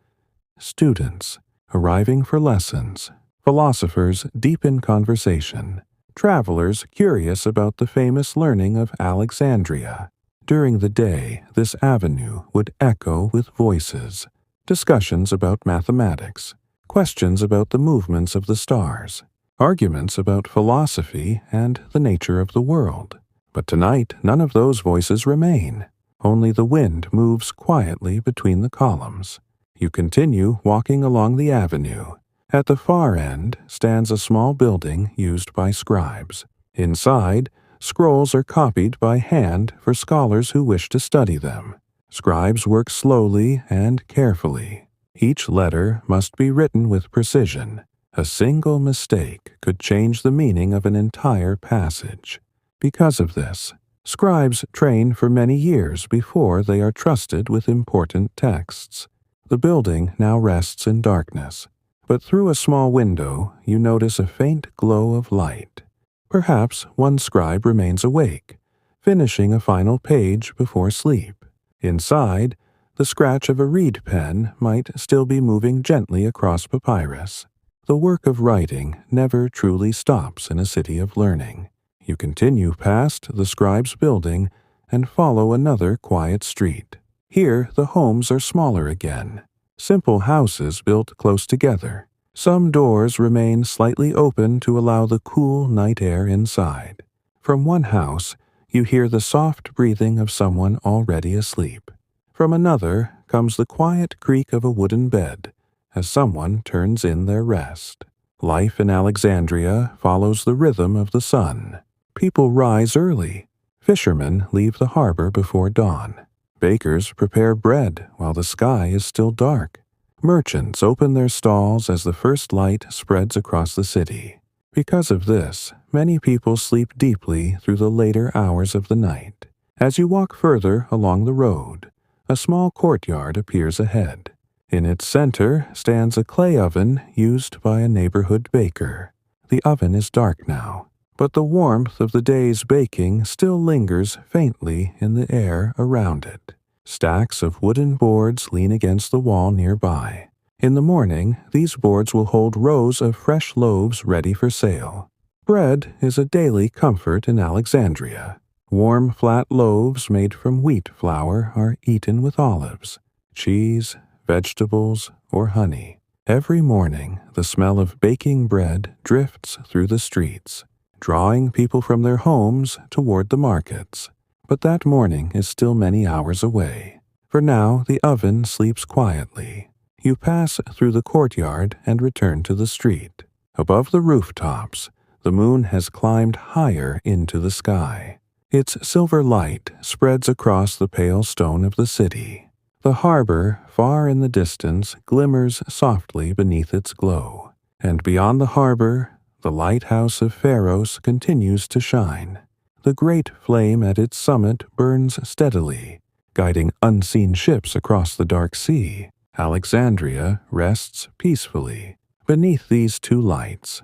Students arriving for lessons, philosophers deep in conversation, travelers curious about the famous learning of Alexandria. During the day, this avenue would echo with voices, discussions about mathematics, questions about the movements of the stars, arguments about philosophy and the nature of the world. But tonight, none of those voices remain. Only the wind moves quietly between the columns. You continue walking along the avenue. At the far end stands a small building used by scribes. Inside, scrolls are copied by hand for scholars who wish to study them. Scribes work slowly and carefully. Each letter must be written with precision. A single mistake could change the meaning of an entire passage. Because of this, scribes train for many years before they are trusted with important texts. The building now rests in darkness, but through a small window you notice a faint glow of light. Perhaps one scribe remains awake, finishing a final page before sleep. Inside, the scratch of a reed pen might still be moving gently across papyrus. The work of writing never truly stops in a city of learning. You continue past the scribe's building and follow another quiet street. Here, the homes are smaller again. Simple houses built close together. Some doors remain slightly open to allow the cool night air inside. From one house, you hear the soft breathing of someone already asleep. From another comes the quiet creak of a wooden bed as someone turns in their rest. Life in Alexandria follows the rhythm of the sun. People rise early. Fishermen leave the harbor before dawn. Bakers prepare bread while the sky is still dark. Merchants open their stalls as the first light spreads across the city. Because of this, many people sleep deeply through the later hours of the night. As you walk further along the road, a small courtyard appears ahead. In its center stands a clay oven used by a neighborhood baker. The oven is dark now, but the warmth of the day's baking still lingers faintly in the air around it. Stacks of wooden boards lean against the wall nearby. In the morning, these boards will hold rows of fresh loaves ready for sale. Bread is a daily comfort in Alexandria. Warm, flat loaves made from wheat flour are eaten with olives, cheese, vegetables, or honey. Every morning, the smell of baking bread drifts through the streets, drawing people from their homes toward the markets. But that morning is still many hours away. For now, the oven sleeps quietly. You pass through the courtyard and return to the street. Above the rooftops, the moon has climbed higher into the sky. Its silver light spreads across the pale stone of the city. The harbor, far in the distance, glimmers softly beneath its glow. And beyond the harbor, the lighthouse of Pharos continues to shine. The great flame at its summit burns steadily, guiding unseen ships across the dark sea. Alexandria rests peacefully beneath these two lights,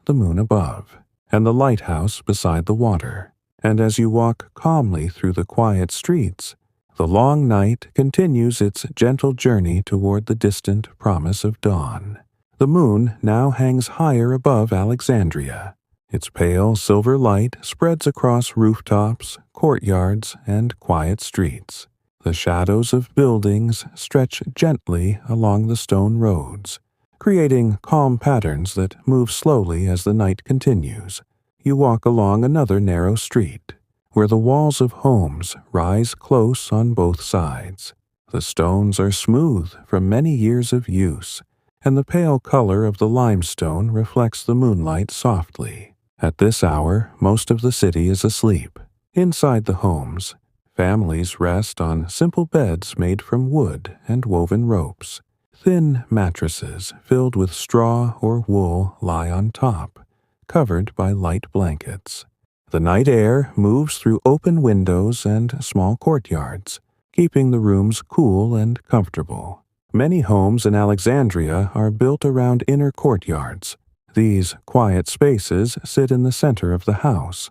the moon above, and the lighthouse beside the water. And as you walk calmly through the quiet streets, the long night continues its gentle journey toward the distant promise of dawn. The moon now hangs higher above Alexandria. Its pale silver light spreads across rooftops, courtyards, and quiet streets. The shadows of buildings stretch gently along the stone roads, creating calm patterns that move slowly as the night continues. You walk along another narrow street, where the walls of homes rise close on both sides. The stones are smooth from many years of use, and the pale color of the limestone reflects the moonlight softly. At this hour, most of the city is asleep. Inside the homes, families rest on simple beds made from wood and woven ropes. Thin mattresses filled with straw or wool lie on top, covered by light blankets. The night air moves through open windows and small courtyards, keeping the rooms cool and comfortable. Many homes in Alexandria are built around inner courtyards. These quiet spaces sit in the center of the house,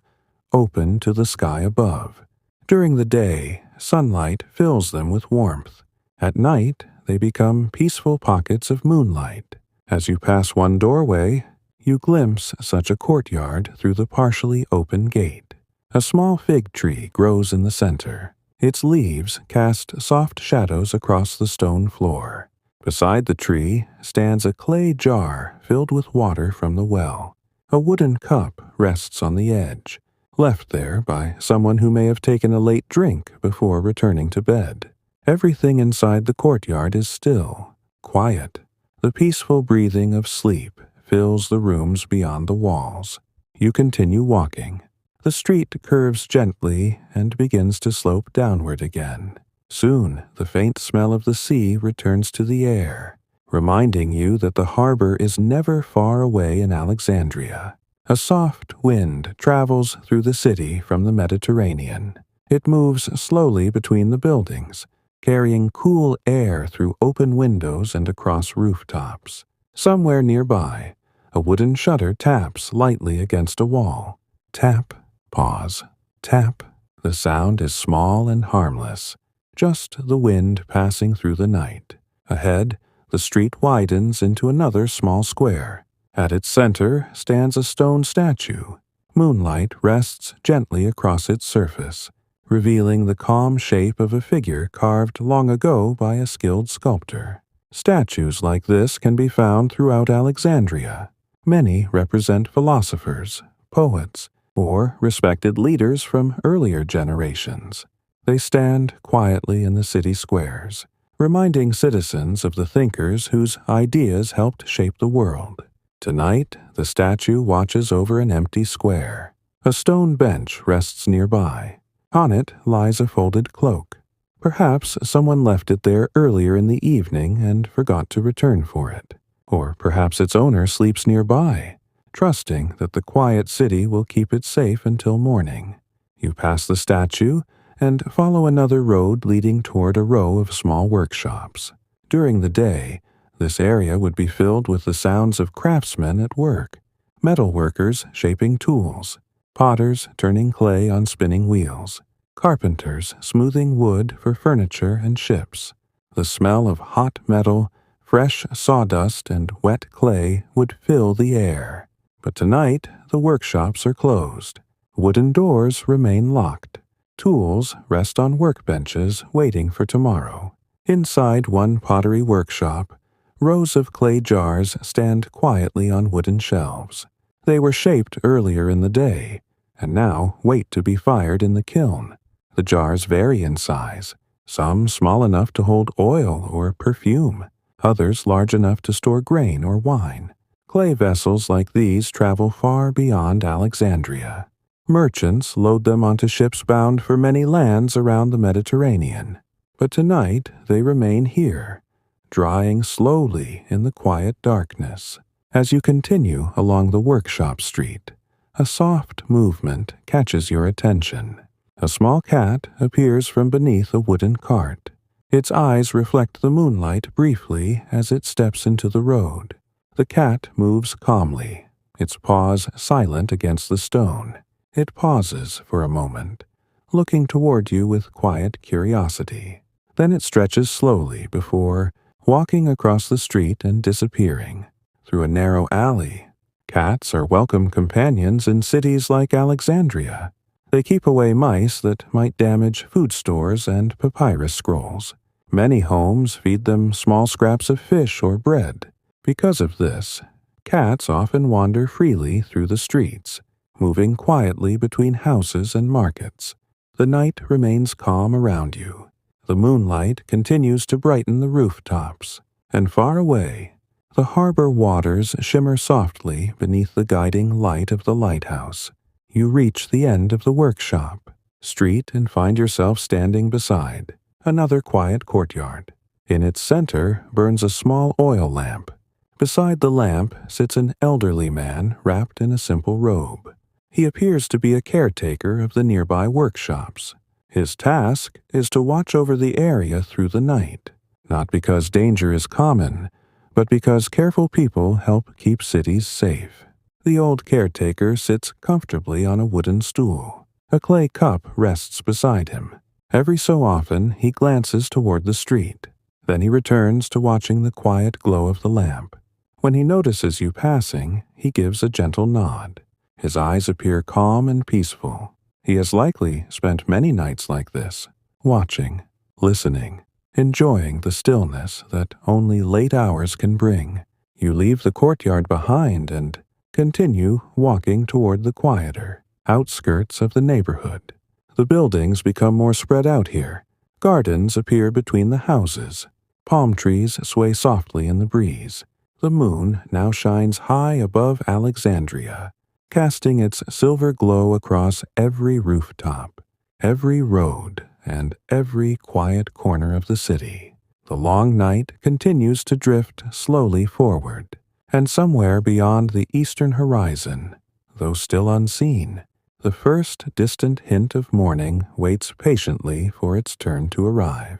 open to the sky above. During the day, sunlight fills them with warmth. At night, they become peaceful pockets of moonlight. As you pass one doorway, you glimpse such a courtyard through the partially open gate. A small fig tree grows in the center. Its leaves cast soft shadows across the stone floor. Beside the tree stands a clay jar filled with water from the well. A wooden cup rests on the edge, left there by someone who may have taken a late drink before returning to bed. Everything inside the courtyard is still, quiet. The peaceful breathing of sleep fills the rooms beyond the walls. You continue walking. The street curves gently and begins to slope downward again. Soon, the faint smell of the sea returns to the air, reminding you that the harbor is never far away in Alexandria. A soft wind travels through the city from the Mediterranean. It moves slowly between the buildings, carrying cool air through open windows and across rooftops. Somewhere nearby, a wooden shutter taps lightly against a wall. Tap, pause, tap. The sound is small and harmless, just the wind passing through the night. Ahead, the street widens into another small square. At its center stands a stone statue. Moonlight rests gently across its surface, revealing the calm shape of a figure carved long ago by a skilled sculptor. Statues like this can be found throughout Alexandria. Many represent philosophers, poets, or respected leaders from earlier generations. They stand quietly in the city squares, reminding citizens of the thinkers whose ideas helped shape the world. Tonight, the statue watches over an empty square. A stone bench rests nearby. On it lies a folded cloak. Perhaps someone left it there earlier in the evening and forgot to return for it. Or perhaps its owner sleeps nearby, trusting that the quiet city will keep it safe until morning. You pass the statue and follow another road leading toward a row of small workshops. During the day, this area would be filled with the sounds of craftsmen at work, metal workers shaping tools, potters turning clay on spinning wheels, carpenters smoothing wood for furniture and ships. The smell of hot metal, Fresh sawdust and wet clay would fill the air. But tonight, the workshops are closed. Wooden doors remain locked. Tools rest on workbenches waiting for tomorrow. Inside one pottery workshop, rows of clay jars stand quietly on wooden shelves. They were shaped earlier in the day, and now wait to be fired in the kiln. The jars vary in size, some small enough to hold oil or perfume, others large enough to store grain or wine. Clay vessels like these travel far beyond Alexandria. Merchants load them onto ships bound for many lands around the Mediterranean. But tonight they remain here, drying slowly in the quiet darkness. As you continue along the workshop street, a soft movement catches your attention. A small cat appears from beneath a wooden cart. Its eyes reflect the moonlight briefly as it steps into the road. The cat moves calmly, its paws silent against the stone. It pauses for a moment, looking toward you with quiet curiosity. Then it stretches slowly before walking across the street and disappearing through a narrow alley. Cats are welcome companions in cities like Alexandria. They keep away mice that might damage food stores and papyrus scrolls. Many homes feed them small scraps of fish or bread. Because of this, cats often wander freely through the streets, moving quietly between houses and markets. The night remains calm around you. The moonlight continues to brighten the rooftops, and far away, the harbor waters shimmer softly beneath the guiding light of the lighthouse. You reach the end of the workshop street and find yourself standing beside another quiet courtyard. In its center burns a small oil lamp. Beside the lamp sits an elderly man wrapped in a simple robe. He appears to be a caretaker of the nearby workshops. His task is to watch over the area through the night, not because danger is common, but because careful people help keep cities safe. The old caretaker sits comfortably on a wooden stool. A clay cup rests beside him. Every so often he glances toward the street. Then he returns to watching the quiet glow of the lamp. When he notices you passing, he gives a gentle nod. His eyes appear calm and peaceful. He has likely spent many nights like this, watching, listening, enjoying the stillness that only late hours can bring. You leave the courtyard behind and continue walking toward the quieter outskirts of the neighborhood. The buildings become more spread out here. Gardens appear between the houses. Palm trees sway softly in the breeze. The moon now shines high above Alexandria, casting its silver glow across every rooftop, every road, and every quiet corner of the city. The long night continues to drift slowly forward, and somewhere beyond the eastern horizon, though still unseen, the first distant hint of morning waits patiently for its turn to arrive.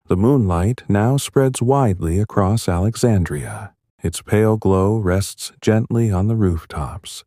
The moonlight now spreads widely across Alexandria. Its pale glow rests gently on the rooftops,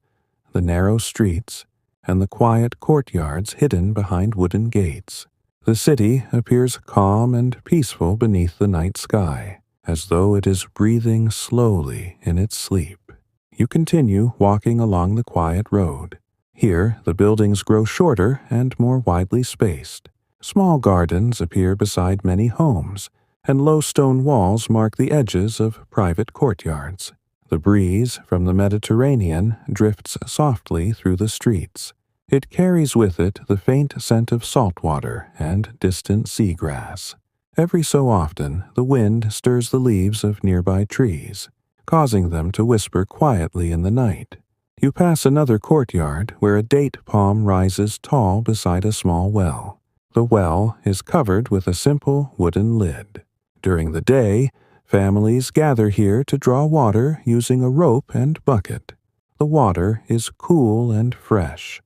the narrow streets, and the quiet courtyards hidden behind wooden gates. The city appears calm and peaceful beneath the night sky, as though it is breathing slowly in its sleep. You continue walking along the quiet road. Here, the buildings grow shorter and more widely spaced. Small gardens appear beside many homes, and low stone walls mark the edges of private courtyards. The breeze from the Mediterranean drifts softly through the streets. It carries with it the faint scent of salt water and distant seagrass. Every so often, the wind stirs the leaves of nearby trees, causing them to whisper quietly in the night. You pass another courtyard where a date palm rises tall beside a small well. The well is covered with a simple wooden lid. During the day, families gather here to draw water using a rope and bucket. The water is cool and fresh,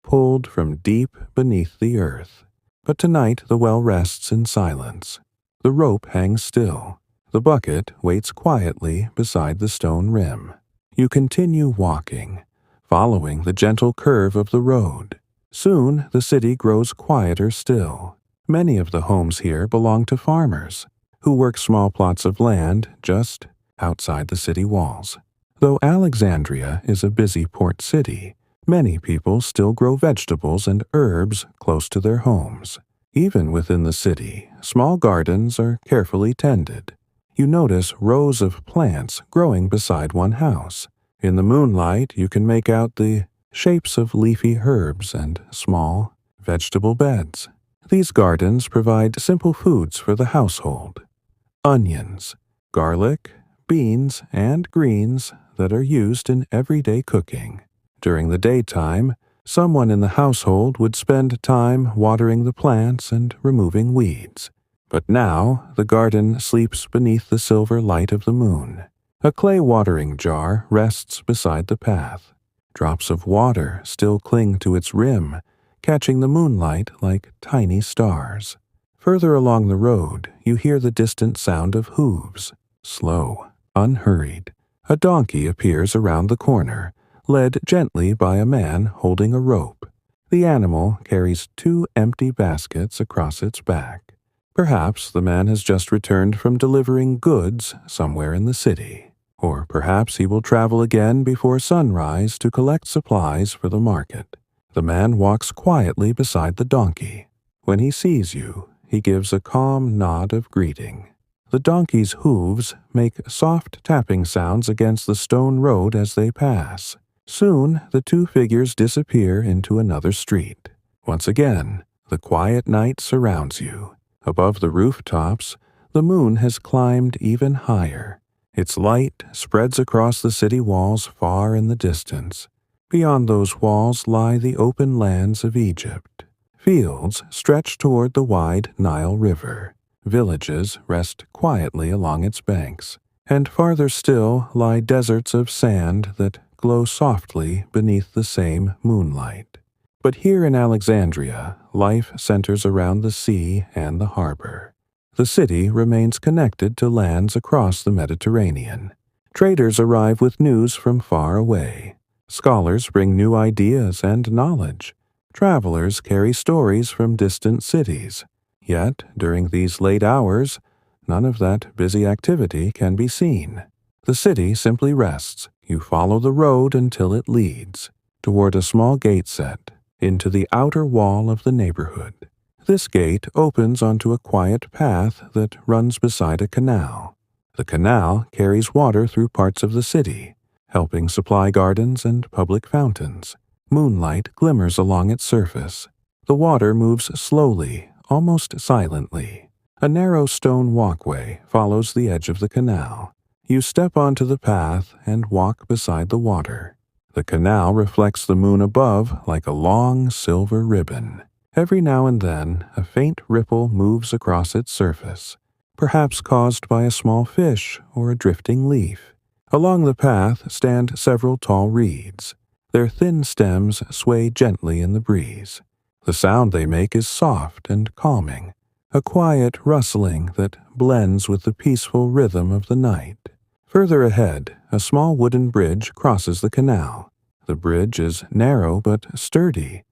pulled from deep beneath the earth. But tonight the well rests in silence. The rope hangs still. The bucket waits quietly beside the stone rim. You continue walking, following the gentle curve of the road. Soon the city grows quieter still. Many of the homes here belong to farmers, who work small plots of land just outside the city walls. Though Alexandria is a busy port city, many people still grow vegetables and herbs close to their homes. Even within the city, small gardens are carefully tended. You notice rows of plants growing beside one house. In the moonlight, you can make out the shapes of leafy herbs and small vegetable beds. These gardens provide simple foods for the household: onions, garlic, beans, and greens that are used in everyday cooking. During the daytime, someone in the household would spend time watering the plants and removing weeds. But now the garden sleeps beneath the silver light of the moon. A clay watering jar rests beside the path. Drops of water still cling to its rim, catching the moonlight like tiny stars. Further along the road, you hear the distant sound of hooves. Slow, unhurried, a donkey appears around the corner, led gently by a man holding a rope. The animal carries 2 empty baskets across its back. Perhaps the man has just returned from delivering goods somewhere in the city. Or perhaps he will travel again before sunrise to collect supplies for the market. The man walks quietly beside the donkey. When he sees you, he gives a calm nod of greeting. The donkey's hooves make soft tapping sounds against the stone road as they pass. Soon, the 2 figures disappear into another street. Once again, the quiet night surrounds you. Above the rooftops, the moon has climbed even higher. Its light spreads across the city walls far in the distance. Beyond those walls lie the open lands of Egypt. Fields stretch toward the wide Nile River. Villages rest quietly along its banks. And farther still lie deserts of sand that glow softly beneath the same moonlight. But here in Alexandria, life centers around the sea and the harbor. The city remains connected to lands across the Mediterranean. Traders arrive with news from far away. Scholars bring new ideas and knowledge. Travelers carry stories from distant cities. Yet, during these late hours, none of that busy activity can be seen. The city simply rests. You follow the road until it leads toward a small gate set into the outer wall of the neighborhood. This gate opens onto a quiet path that runs beside a canal. The canal carries water through parts of the city, helping supply gardens and public fountains. Moonlight glimmers along its surface. The water moves slowly, almost silently. A narrow stone walkway follows the edge of the canal. You step onto the path and walk beside the water. The canal reflects the moon above like a long silver ribbon. Every now and then, a faint ripple moves across its surface, perhaps caused by a small fish or a drifting leaf. Along the path stand several tall reeds. Their thin stems sway gently in the breeze. The sound they make is soft and calming, a quiet rustling that blends with the peaceful rhythm of the night. Further ahead, a small wooden bridge crosses the canal. The bridge is narrow but sturdy,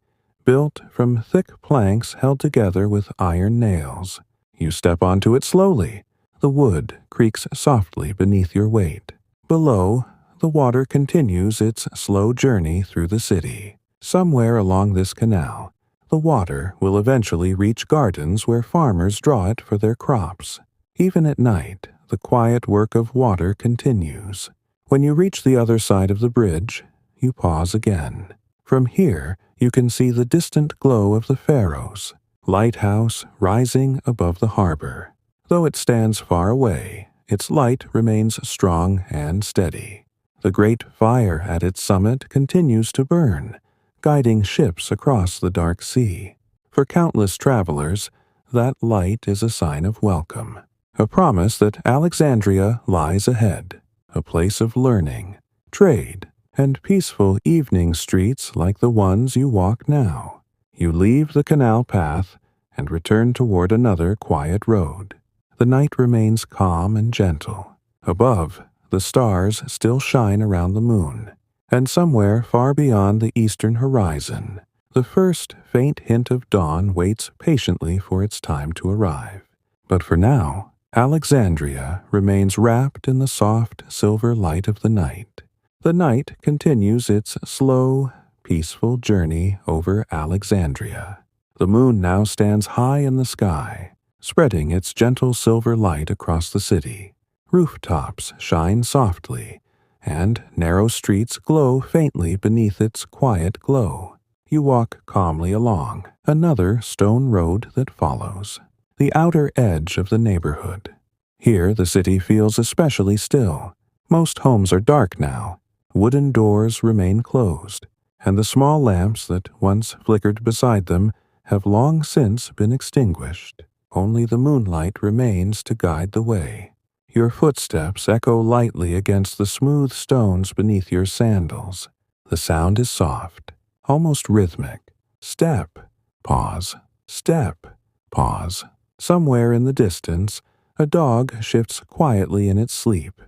built from thick planks held together with iron nails. You step onto it slowly. The wood creaks softly beneath your weight. Below, the water continues its slow journey through the city. Somewhere along this canal, the water will eventually reach gardens where farmers draw it for their crops. Even at night, the quiet work of water continues. When you reach the other side of the bridge, you pause again. From here, you can see the distant glow of the Pharos lighthouse rising above the harbor. Though it stands far away, its light remains strong and steady. The great fire at its summit continues to burn, guiding ships across the dark sea. For countless travelers, that light is a sign of welcome, a promise that Alexandria lies ahead, a place of learning, trade, and peaceful evening streets like the ones you walk now. You leave the canal path and return toward another quiet road. The night remains calm and gentle. Above, the stars still shine around the moon, and somewhere far beyond the eastern horizon, the first faint hint of dawn waits patiently for its time to arrive. But for now, Alexandria remains wrapped in the soft silver light of the night. The night continues its slow, peaceful journey over Alexandria. The moon now stands high in the sky, spreading its gentle silver light across the city. Rooftops shine softly, and narrow streets glow faintly beneath its quiet glow. You walk calmly along another stone road that follows, the outer edge of the neighborhood. Here the city feels especially still. Most homes are dark now. Wooden doors remain closed, and the small lamps that once flickered beside them have long since been extinguished. Only the moonlight remains to guide the way. Your footsteps echo lightly against the smooth stones beneath your sandals. The sound is soft, almost rhythmic. Step, pause, step, pause. Somewhere in the distance, a dog shifts quietly in its sleep,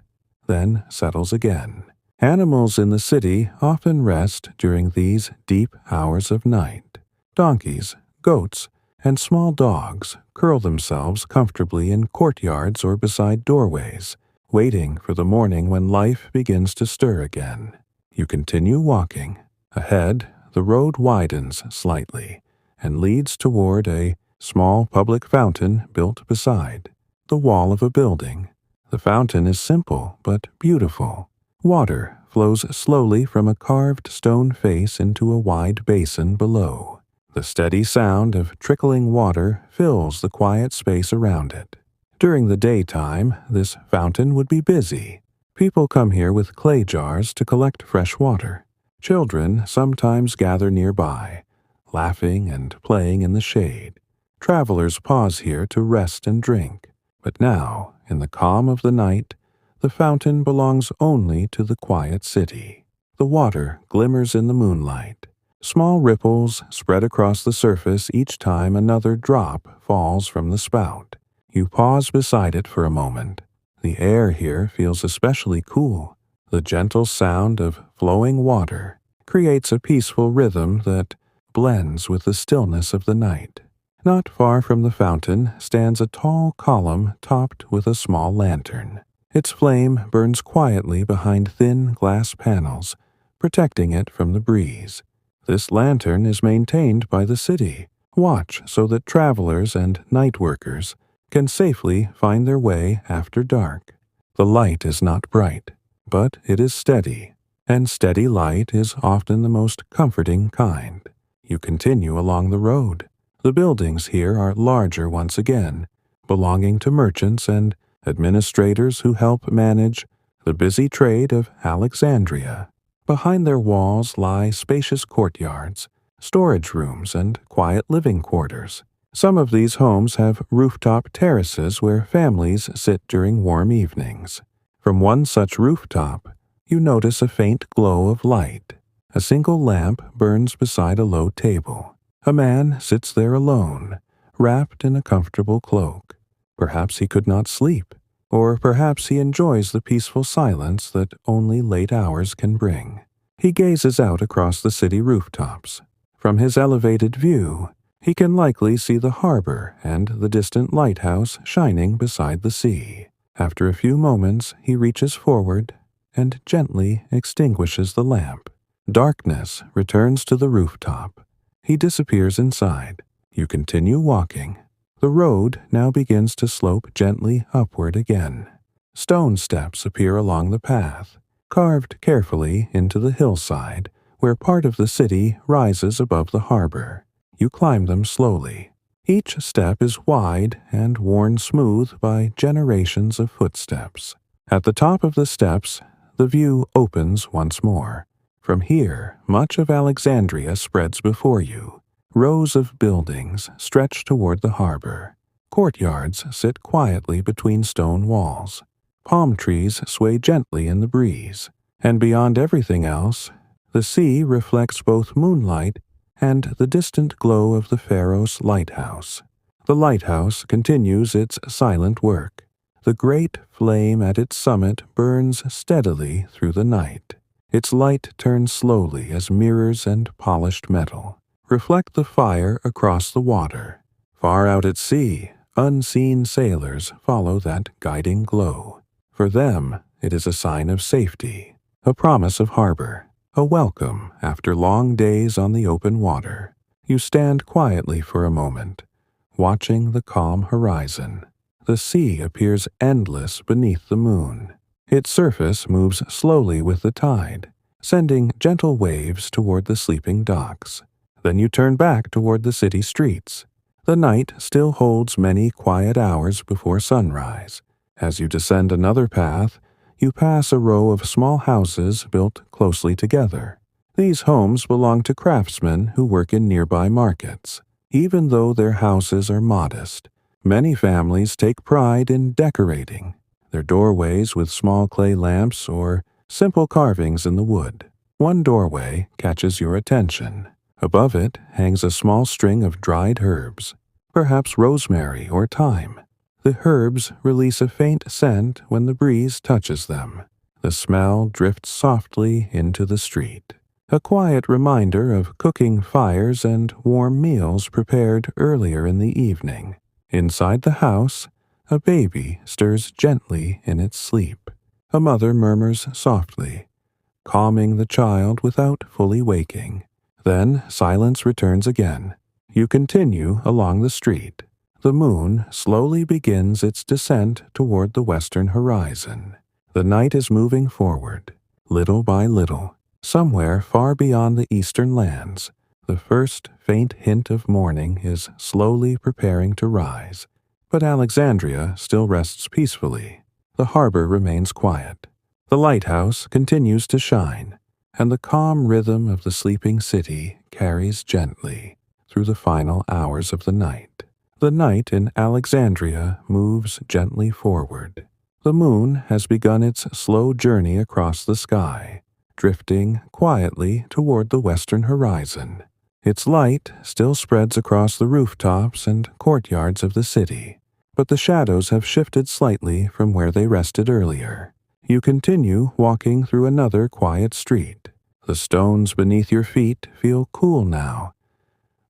then settles again. Animals in the city often rest during these deep hours of night. Donkeys, goats, and small dogs curl themselves comfortably in courtyards or beside doorways, waiting for the morning when life begins to stir again. You continue walking. Ahead, the road widens slightly and leads toward a small public fountain built beside the wall of a building. The fountain is simple but beautiful. Water flows slowly from a carved stone face into a wide basin below. The steady sound of trickling water fills the quiet space around it. During the daytime, this fountain would be busy. People come here with clay jars to collect fresh water. Children sometimes gather nearby, laughing and playing in the shade. Travelers pause here to rest and drink. But now, in the calm of the night, the fountain belongs only to the quiet city. The water glimmers in the moonlight. Small ripples spread across the surface each time another drop falls from the spout. You pause beside it for a moment. The air here feels especially cool. The gentle sound of flowing water creates a peaceful rhythm that blends with the stillness of the night. Not far from the fountain stands a tall column topped with a small lantern. Its flame burns quietly behind thin glass panels, protecting it from the breeze. This lantern is maintained by the city. Watch so that travelers and night workers can safely find their way after dark. The light is not bright, but it is steady, and steady light is often the most comforting kind. You continue along the road. The buildings here are larger once again, belonging to merchants and administrators who help manage the busy trade of Alexandria. Behind their walls lie spacious courtyards, storage rooms, and quiet living quarters. Some of these homes have rooftop terraces where families sit during warm evenings. From one such rooftop, you notice a faint glow of light. A single lamp burns beside a low table. A man sits there alone, wrapped in a comfortable cloak. Perhaps he could not sleep, or perhaps he enjoys the peaceful silence that only late hours can bring. He gazes out across the city rooftops. From his elevated view, he can likely see the harbor and the distant lighthouse shining beside the sea. After a few moments, he reaches forward and gently extinguishes the lamp. Darkness returns to the rooftop. He disappears inside. You continue walking. The road now begins to slope gently upward again. Stone steps appear along the path, carved carefully into the hillside, where part of the city rises above the harbor. You climb them slowly. Each step is wide and worn smooth by generations of footsteps. At the top of the steps, the view opens once more. From here, much of Alexandria spreads before you. Rows of buildings stretch toward the harbor. Courtyards sit quietly between stone walls. Palm trees sway gently in the breeze. And beyond everything else, the sea reflects both moonlight and the distant glow of the Pharos lighthouse. The lighthouse continues its silent work. The great flame at its summit burns steadily through the night. Its light turns slowly as mirrors and polished metal reflect the fire across the water. Far out at sea, unseen sailors follow that guiding glow. For them, it is a sign of safety, a promise of harbor, a welcome after long days on the open water. You stand quietly for a moment, watching the calm horizon. The sea appears endless beneath the moon. Its surface moves slowly with the tide, sending gentle waves toward the sleeping docks. Then you turn back toward the city streets. The night still holds many quiet hours before sunrise. As you descend another path, you pass a row of small houses built closely together. These homes belong to craftsmen who work in nearby markets. Even though their houses are modest, many families take pride in decorating their doorways with small clay lamps or simple carvings in the wood. One doorway catches your attention. Above it hangs a small string of dried herbs, perhaps rosemary or thyme. The herbs release a faint scent when the breeze touches them. The smell drifts softly into the street, a quiet reminder of cooking fires and warm meals prepared earlier in the evening. Inside the house, a baby stirs gently in its sleep. A mother murmurs softly, calming the child without fully waking. Then silence returns again. You continue along the street. The moon slowly begins its descent toward the western horizon. The night is moving forward, little by little. Somewhere far beyond the eastern lands, the first faint hint of morning is slowly preparing to rise. But Alexandria still rests peacefully. The harbor remains quiet. The lighthouse continues to shine, and the calm rhythm of the sleeping city carries gently through the final hours of the night. The night in Alexandria moves gently forward. The moon has begun its slow journey across the sky, drifting quietly toward the western horizon. Its light still spreads across the rooftops and courtyards of the city, but the shadows have shifted slightly from where they rested earlier. You continue walking through another quiet street. The stones beneath your feet feel cool now,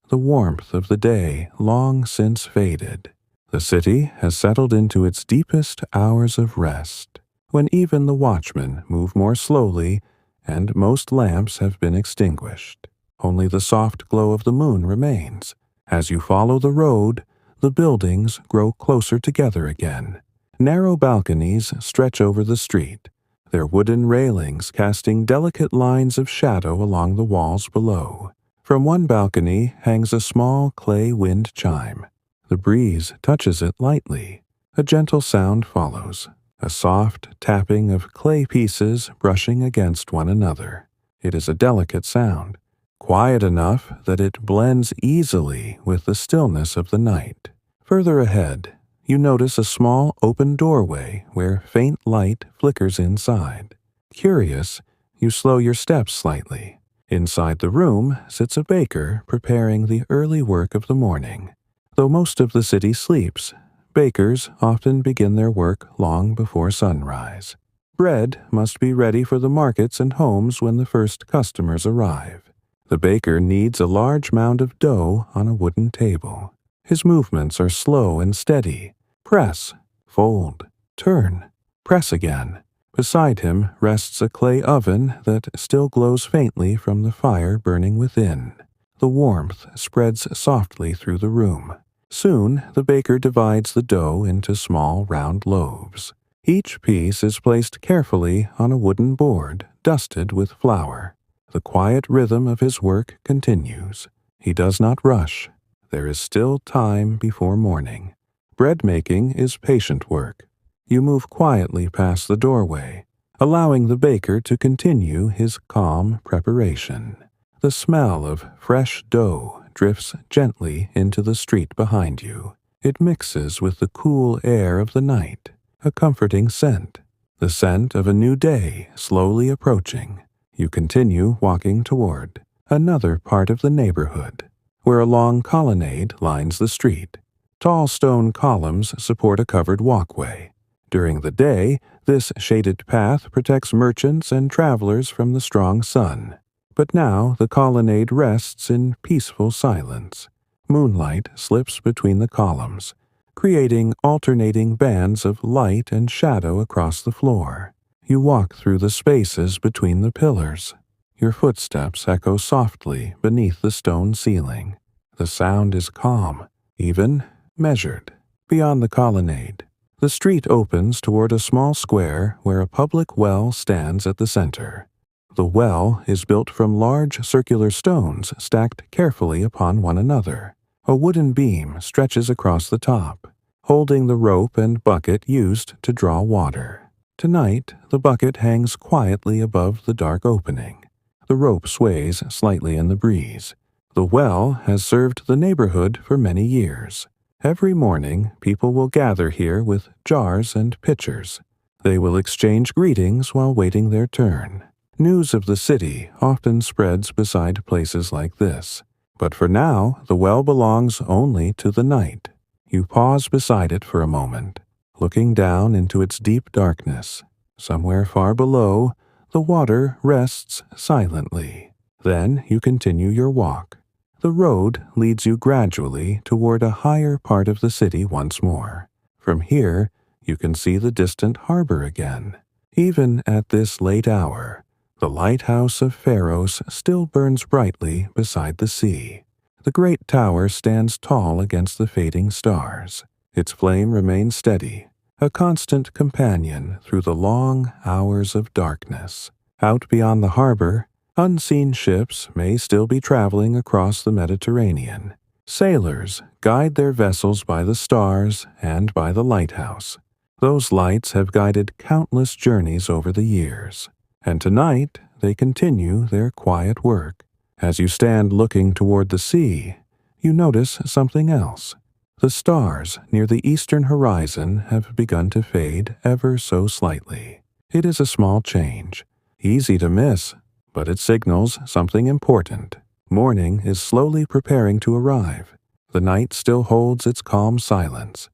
the warmth of the day long since faded. The city has settled into its deepest hours of rest, when even the watchmen move more slowly and most lamps have been extinguished. Only the soft glow of the moon remains. As you follow the road, the buildings grow closer together again. Narrow balconies stretch over the street, their wooden railings casting delicate lines of shadow along the walls below. From one balcony hangs a small clay wind chime. The breeze touches it lightly. A gentle sound follows, a soft tapping of clay pieces brushing against one another. It is a delicate sound, quiet enough that it blends easily with the stillness of the night. Further ahead, you notice a small open doorway where faint light flickers inside. Curious, you slow your steps slightly. Inside the room sits a baker preparing the early work of the morning. Though most of the city sleeps, bakers often begin their work long before sunrise. Bread must be ready for the markets and homes when the first customers arrive. The baker kneads a large mound of dough on a wooden table. His movements are slow and steady. Press, fold, turn, press again. Beside him rests a clay oven that still glows faintly from the fire burning within. The warmth spreads softly through the room. Soon the baker divides the dough into small round loaves. Each piece is placed carefully on a wooden board dusted with flour. The quiet rhythm of his work continues. He does not rush. There is still time before morning. Bread making is patient work. You move quietly past the doorway, allowing the baker to continue his calm preparation. The smell of fresh dough drifts gently into the street behind you. It mixes with the cool air of the night, a comforting scent, the scent of a new day slowly approaching. You continue walking toward another part of the neighborhood, where a long colonnade lines the street. Tall stone columns support a covered walkway. During the day, this shaded path protects merchants and travelers from the strong sun. But now the colonnade rests in peaceful silence. Moonlight slips between the columns, creating alternating bands of light and shadow across the floor. You walk through the spaces between the pillars. Your footsteps echo softly beneath the stone ceiling. The sound is calm, even measured. Beyond the colonnade, the street opens toward a small square where a public well stands at the center. The well is built from large circular stones stacked carefully upon one another. A wooden beam stretches across the top, holding the rope and bucket used to draw water. Tonight, the bucket hangs quietly above the dark opening. The rope sways slightly in the breeze. The well has served the neighborhood for many years. Every morning, people will gather here with jars and pitchers. They will exchange greetings while waiting their turn. News of the city often spreads beside places like this. But for now, the well belongs only to the night. You pause beside it for a moment, looking down into its deep darkness. Somewhere far below, the water rests silently. Then you continue your walk. The road leads you gradually toward a higher part of the city once more. From here, you can see the distant harbor again. Even at this late hour, the lighthouse of Pharos still burns brightly beside the sea. The great tower stands tall against the fading stars. Its flame remains steady, a constant companion through the long hours of darkness. Out beyond the harbor, unseen ships may still be traveling across the Mediterranean. Sailors guide their vessels by the stars and by the lighthouse. Those lights have guided countless journeys over the years. And tonight, they continue their quiet work. As you stand looking toward the sea, you notice something else. The stars near the eastern horizon have begun to fade ever so slightly. It is a small change, easy to miss, but it signals something important. Morning is slowly preparing to arrive. The night still holds its calm silence,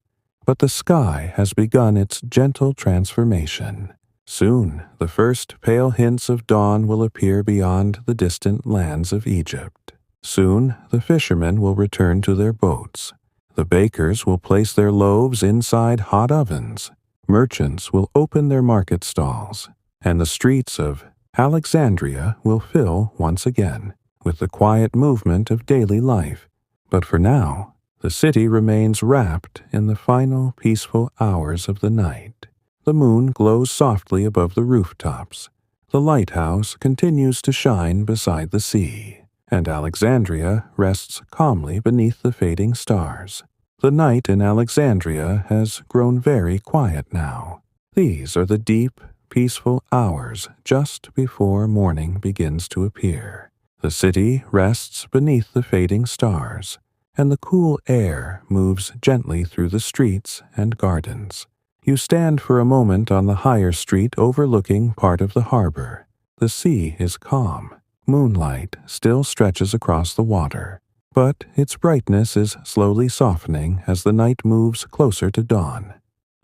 but the sky has begun its gentle transformation. Soon, the first pale hints of dawn will appear beyond the distant lands of Egypt. Soon, the fishermen will return to their boats. The bakers will place their loaves inside hot ovens. Merchants will open their market stalls, and the streets of Alexandria will fill once again with the quiet movement of daily life. But for now, the city remains wrapped in the final peaceful hours of the night. The moon glows softly above the rooftops. The lighthouse continues to shine beside the sea, and Alexandria rests calmly beneath the fading stars. The night in Alexandria has grown very quiet now. These are the deep, peaceful hours just before morning begins to appear. The city rests beneath the fading stars, and the cool air moves gently through the streets and gardens. You stand for a moment on the higher street overlooking part of the harbor. The sea is calm. Moonlight still stretches across the water, but its brightness is slowly softening as the night moves closer to dawn.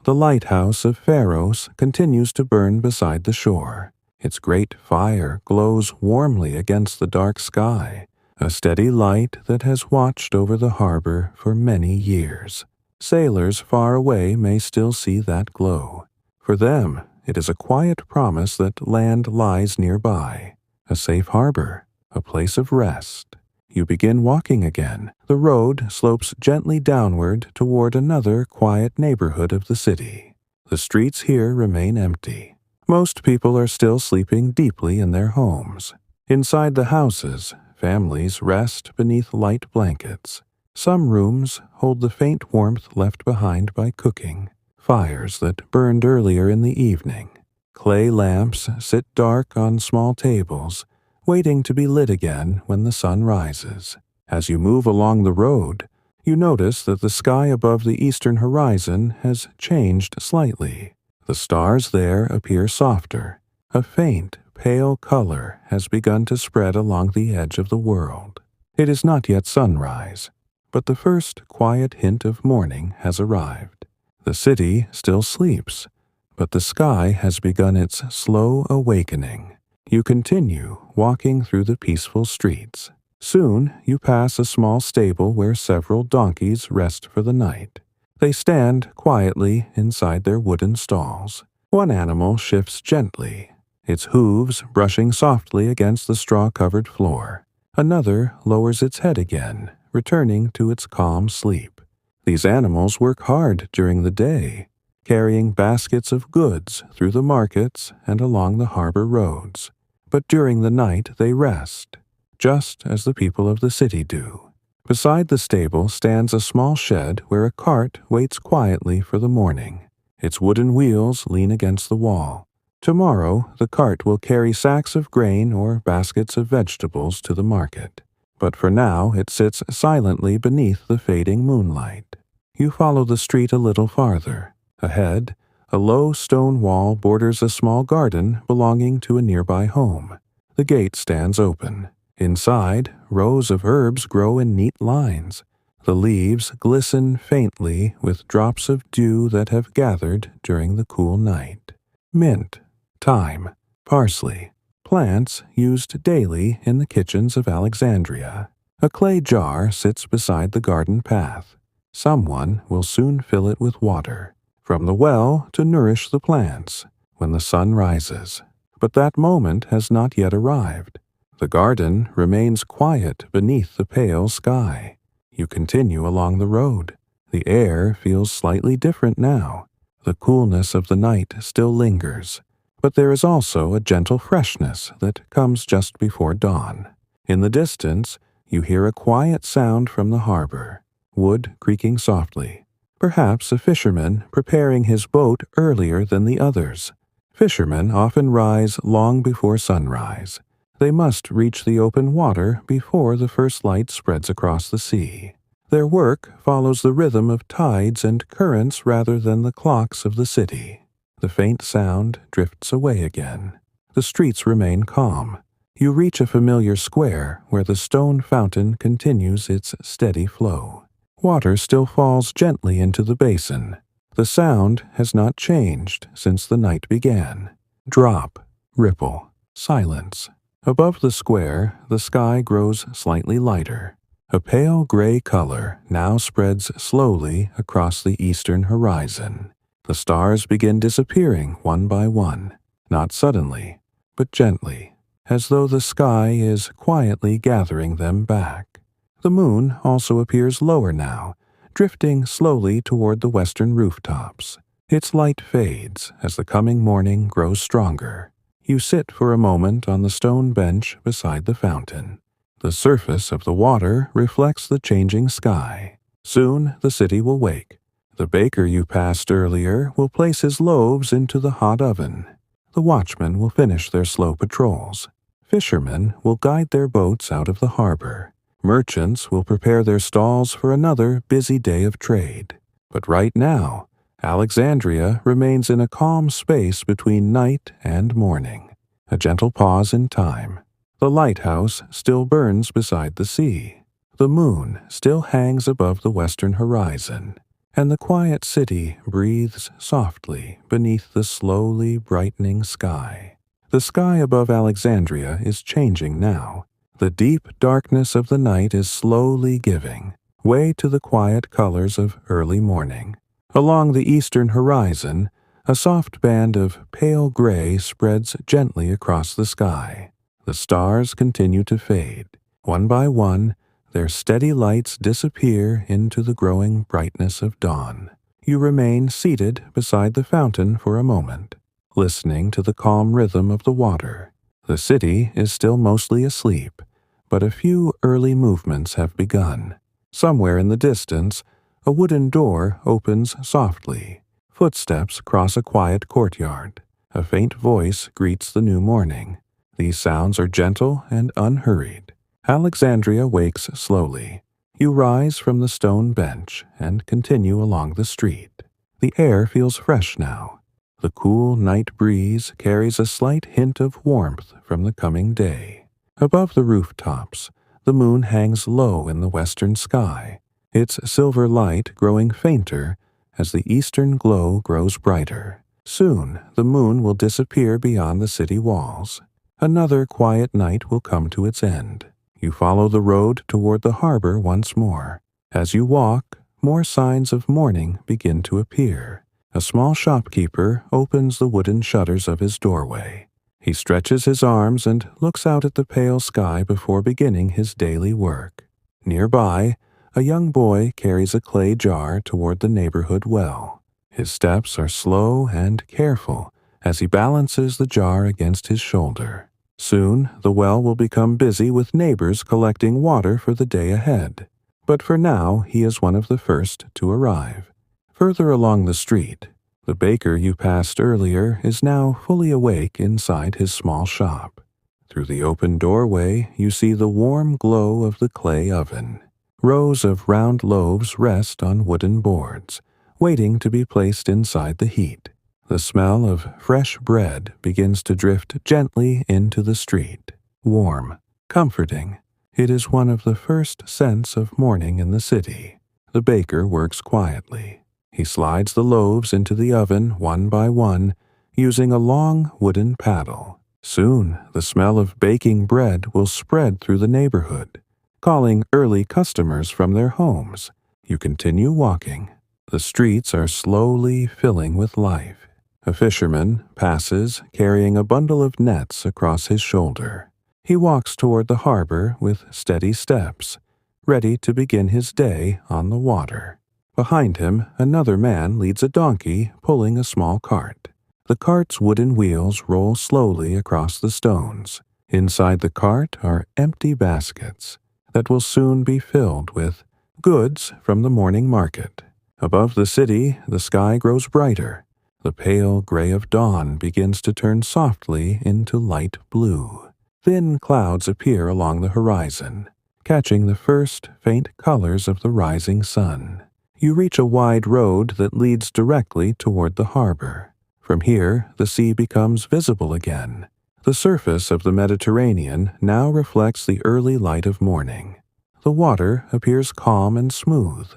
The lighthouse of Pharos continues to burn beside the shore. Its great fire glows warmly against the dark sky, a steady light that has watched over the harbor for many years. Sailors far away may still see that glow. For them, it is a quiet promise that land lies nearby, a safe harbor, a place of rest. You begin walking again. The road slopes gently downward toward another quiet neighborhood of the city. The streets here remain empty. Most people are still sleeping deeply in their homes. Inside the houses, families rest beneath light blankets. Some rooms hold the faint warmth left behind by cooking, fires that burned earlier in the evening. Clay lamps sit dark on small tables, waiting to be lit again when the sun rises. As you move along the road, you notice that the sky above the eastern horizon has changed slightly. The stars there appear softer. A faint, pale color has begun to spread along the edge of the world. It is not yet sunrise, but the first quiet hint of morning has arrived. The city still sleeps, but the sky has begun its slow awakening. You continue walking through the peaceful streets. Soon you pass a small stable where several donkeys rest for the night. They stand quietly inside their wooden stalls. One animal shifts gently, its hooves brushing softly against the straw-covered floor. Another lowers its head again, returning to its calm sleep. These animals work hard during the day, carrying baskets of goods through the markets and along the harbor roads. But during the night they rest, just as the people of the city do. Beside the stable stands a small shed where a cart waits quietly for the morning. Its wooden wheels lean against the wall. Tomorrow, the cart will carry sacks of grain or baskets of vegetables to the market. But for now, it sits silently beneath the fading moonlight. You follow the street a little farther. Ahead, a low stone wall borders a small garden belonging to a nearby home. The gate stands open. Inside, rows of herbs grow in neat lines. The leaves glisten faintly with drops of dew that have gathered during the cool night. Mint, thyme, parsley, plants used daily in the kitchens of Alexandria. A clay jar sits beside the garden path. Someone will soon fill it with water, from the well to nourish the plants, when the sun rises. But that moment has not yet arrived. The garden remains quiet beneath the pale sky. You continue along the road. The air feels slightly different now. The coolness of the night still lingers, but there is also a gentle freshness that comes just before dawn. In the distance, you hear a quiet sound from the harbor, wood creaking softly. Perhaps a fisherman preparing his boat earlier than the others. Fishermen often rise long before sunrise. They must reach the open water before the first light spreads across the sea. Their work follows the rhythm of tides and currents rather than the clocks of the city. The faint sound drifts away again. The streets remain calm. You reach a familiar square where the stone fountain continues its steady flow. Water still falls gently into the basin. The sound has not changed since the night began. Drop, ripple, silence. Above the square, the sky grows slightly lighter. A pale gray color now spreads slowly across the eastern horizon. The stars begin disappearing one by one, not suddenly, but gently, as though the sky is quietly gathering them back. The moon also appears lower now, drifting slowly toward the western rooftops. Its light fades as the coming morning grows stronger. You sit for a moment on the stone bench beside the fountain. The surface of the water reflects the changing sky. Soon the city will wake. The baker you passed earlier will place his loaves into the hot oven. The watchmen will finish their slow patrols. Fishermen will guide their boats out of the harbor. Merchants will prepare their stalls for another busy day of trade. But right now, Alexandria remains in a calm space between night and morning. A gentle pause in time. The lighthouse still burns beside the sea. The moon still hangs above the western horizon, and the quiet city breathes softly beneath the slowly brightening sky. The sky above Alexandria is changing now. The deep darkness of the night is slowly giving way to the quiet colors of early morning. Along the eastern horizon, a soft band of pale gray spreads gently across the sky. The stars continue to fade. One by one, their steady lights disappear into the growing brightness of dawn. You remain seated beside the fountain for a moment, listening to the calm rhythm of the water. The city is still mostly asleep, but a few early movements have begun. Somewhere in the distance, a wooden door opens softly. Footsteps cross a quiet courtyard. A faint voice greets the new morning. These sounds are gentle and unhurried. Alexandria wakes slowly. You rise from the stone bench and continue along the street. The air feels fresh now. The cool night breeze carries a slight hint of warmth from the coming day. Above the rooftops, the moon hangs low in the western sky, its silver light growing fainter as the eastern glow grows brighter. Soon the moon will disappear beyond the city walls. Another quiet night will come to its end. You follow the road toward the harbor once more. As you walk, more signs of morning begin to appear. A small shopkeeper opens the wooden shutters of his doorway. He stretches his arms and looks out at the pale sky before beginning his daily work. Nearby, a young boy carries a clay jar toward the neighborhood well. His steps are slow and careful as he balances the jar against his shoulder. Soon, the well will become busy with neighbors collecting water for the day ahead. But for now, he is one of the first to arrive. Further along the street, the baker you passed earlier is now fully awake inside his small shop. Through the open doorway, you see the warm glow of the clay oven. Rows of round loaves rest on wooden boards, waiting to be placed inside the heat. The smell of fresh bread begins to drift gently into the street. Warm, comforting. It is one of the first scents of morning in the city. The baker works quietly. He slides the loaves into the oven one by one, using a long wooden paddle. Soon, the smell of baking bread will spread through the neighborhood, calling early customers from their homes. You continue walking. The streets are slowly filling with life. A fisherman passes carrying a bundle of nets across his shoulder. He walks toward the harbor with steady steps, ready to begin his day on the water. Behind him, another man leads a donkey pulling a small cart. The cart's wooden wheels roll slowly across the stones. Inside the cart are empty baskets that will soon be filled with goods from the morning market. Above the city, the sky grows brighter. The pale gray of dawn begins to turn softly into light blue. Thin clouds appear along the horizon, catching the first faint colors of the rising sun. You reach a wide road that leads directly toward the harbor. From here, the sea becomes visible again. The surface of the Mediterranean now reflects the early light of morning. The water appears calm and smooth,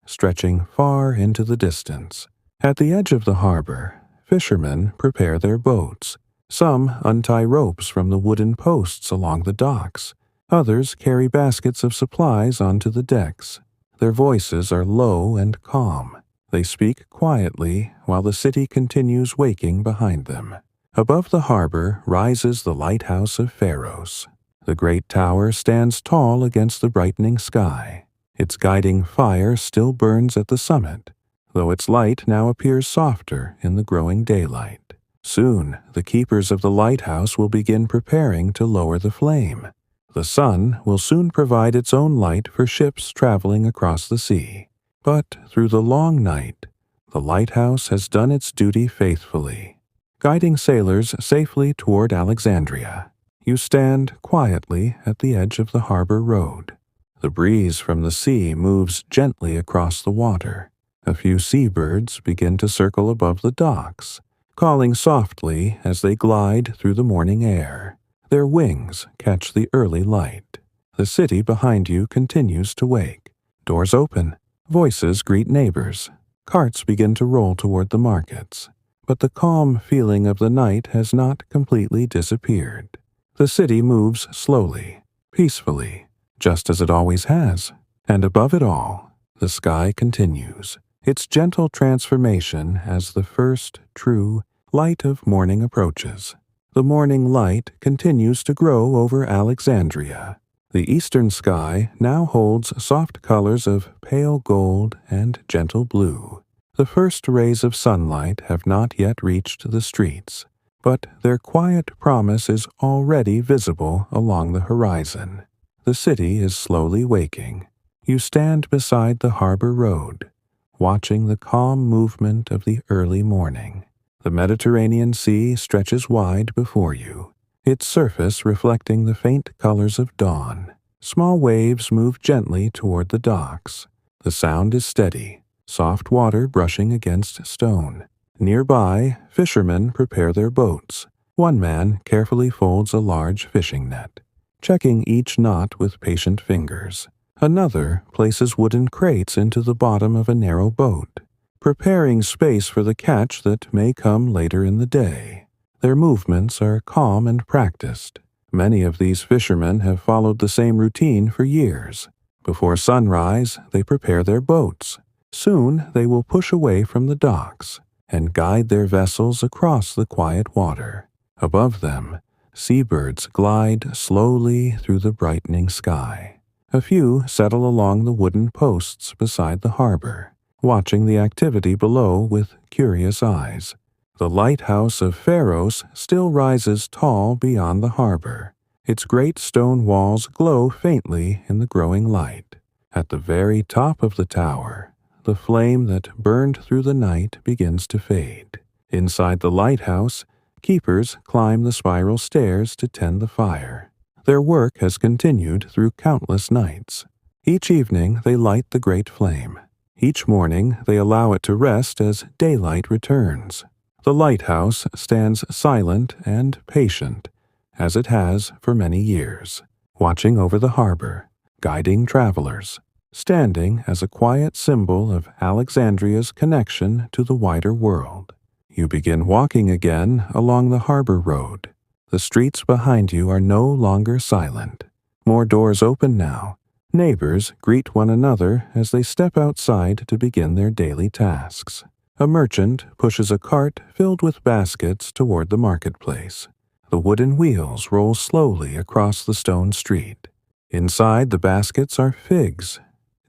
stretching far into the distance. At the edge of the harbor, fishermen prepare their boats. Some untie ropes from the wooden posts along the docks. Others carry baskets of supplies onto the decks. Their voices are low and calm. They speak quietly while the city continues waking behind them. Above the harbor rises the lighthouse of Pharos. The great tower stands tall against the brightening sky. Its guiding fire still burns at the summit, though its light now appears softer in the growing daylight. Soon, the keepers of the lighthouse will begin preparing to lower the flame. The sun will soon provide its own light for ships traveling across the sea. But through the long night, the lighthouse has done its duty faithfully, guiding sailors safely toward Alexandria. You stand quietly at the edge of the harbor road. The breeze from the sea moves gently across the water. A few seabirds begin to circle above the docks, calling softly as they glide through the morning air. Their wings catch the early light. The city behind you continues to wake. Doors open. Voices greet neighbors. Carts begin to roll toward the markets. But the calm feeling of the night has not completely disappeared. The city moves slowly, peacefully, just as it always has. And above it all, the sky continues its gentle transformation as the first true light of morning approaches. The morning light continues to grow over Alexandria. The eastern sky now holds soft colors of pale gold and gentle blue. The first rays of sunlight have not yet reached the streets, but their quiet promise is already visible along the horizon. The city is slowly waking. You stand beside the harbor road, watching the calm movement of the early morning. The Mediterranean Sea stretches wide before you, its surface reflecting the faint colors of dawn. Small waves move gently toward the docks. The sound is steady, soft water brushing against stone. Nearby, fishermen prepare their boats. One man carefully folds a large fishing net, checking each knot with patient fingers. Another places wooden crates into the bottom of a narrow boat, preparing space for the catch that may come later in the day. Their movements are calm and practiced. Many of these fishermen have followed the same routine for years. Before sunrise, they prepare their boats. Soon they will push away from the docks and guide their vessels across the quiet water. Above them, seabirds glide slowly through the brightening sky. A few settle along the wooden posts beside the harbor, watching the activity below with curious eyes. The lighthouse of Pharos still rises tall beyond the harbor. Its great stone walls glow faintly in the growing light. At the very top of the tower, the flame that burned through the night begins to fade. Inside the lighthouse, keepers climb the spiral stairs to tend the fire. Their work has continued through countless nights. Each evening they light the great flame. Each morning they allow it to rest as daylight returns. The lighthouse stands silent and patient, as it has for many years, watching over the harbor, guiding travelers, standing as a quiet symbol of Alexandria's connection to the wider world. You begin walking again along the harbor road. The streets behind you are no longer silent. More doors open now. Neighbors greet one another as they step outside to begin their daily tasks. A merchant pushes a cart filled with baskets toward the marketplace. The wooden wheels roll slowly across the stone street. Inside the baskets are figs,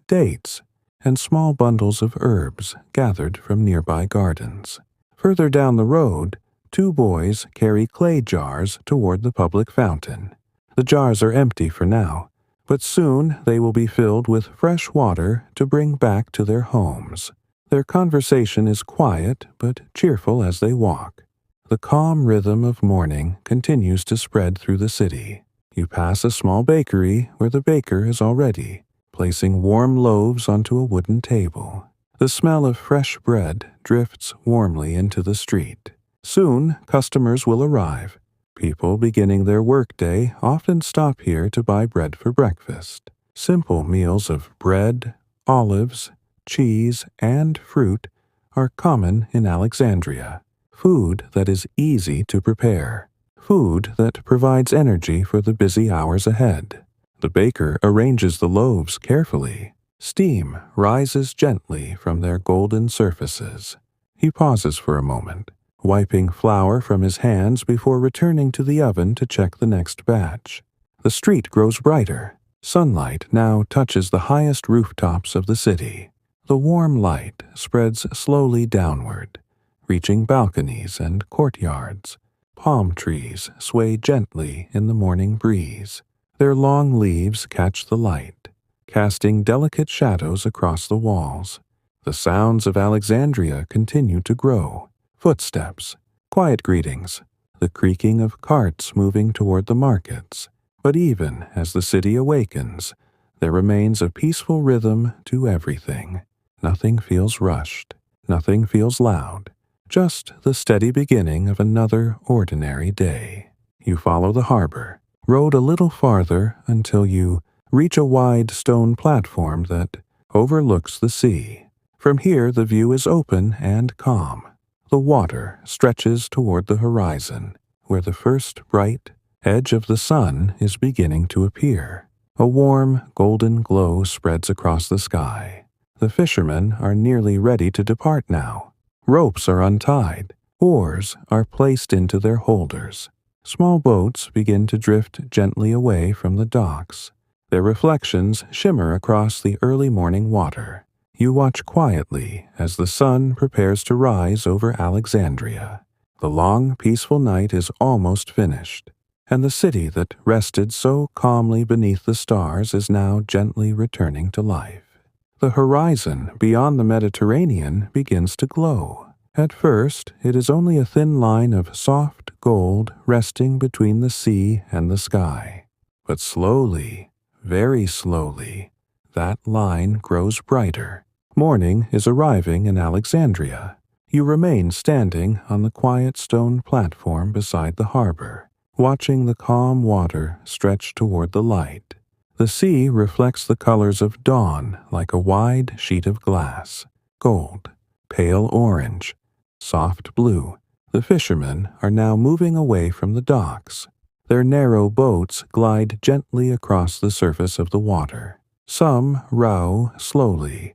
dates, and small bundles of herbs gathered from nearby gardens. Further down the road, two boys carry clay jars toward the public fountain. The jars are empty for now, but soon they will be filled with fresh water to bring back to their homes. Their conversation is quiet but cheerful as they walk. The calm rhythm of morning continues to spread through the city. You pass a small bakery where the baker is already placing warm loaves onto a wooden table. The smell of fresh bread drifts warmly into the street. Soon, customers will arrive. People beginning their workday often stop here to buy bread for breakfast. Simple meals of bread, olives, cheese, and fruit are common in Alexandria. Food that is easy to prepare. Food that provides energy for the busy hours ahead. The baker arranges the loaves carefully. Steam rises gently from their golden surfaces. He pauses for a moment, wiping flour from his hands before returning to the oven to check the next batch. The street grows brighter. Sunlight now touches the highest rooftops of the city. The warm light spreads slowly downward, reaching balconies and courtyards. Palm trees sway gently in the morning breeze. Their long leaves catch the light, casting delicate shadows across the walls. The sounds of Alexandria continue to grow. Footsteps, quiet greetings, the creaking of carts moving toward the markets. But even as the city awakens, there remains a peaceful rhythm to everything. Nothing feels rushed. Nothing feels loud. Just the steady beginning of another ordinary day. You follow the harbor, rode a little farther until you reach a wide stone platform that overlooks the sea. From here the view is open and calm. The water stretches toward the horizon, where the first bright edge of the sun is beginning to appear. A warm, golden glow spreads across the sky. The fishermen are nearly ready to depart now. Ropes are untied. Oars are placed into their holders. Small boats begin to drift gently away from the docks. Their reflections shimmer across the early morning water. You watch quietly as the sun prepares to rise over Alexandria. The long, peaceful night is almost finished, and the city that rested so calmly beneath the stars is now gently returning to life. The horizon beyond the Mediterranean begins to glow. At first, it is only a thin line of soft gold resting between the sea and the sky. But slowly, very slowly, that line grows brighter. Morning is arriving in Alexandria. You remain standing on the quiet stone platform beside the harbor, watching the calm water stretch toward the light. The sea reflects the colors of dawn like a wide sheet of glass. Gold, pale orange, soft blue. The fishermen are now moving away from the docks. Their narrow boats glide gently across the surface of the water. Some row slowly,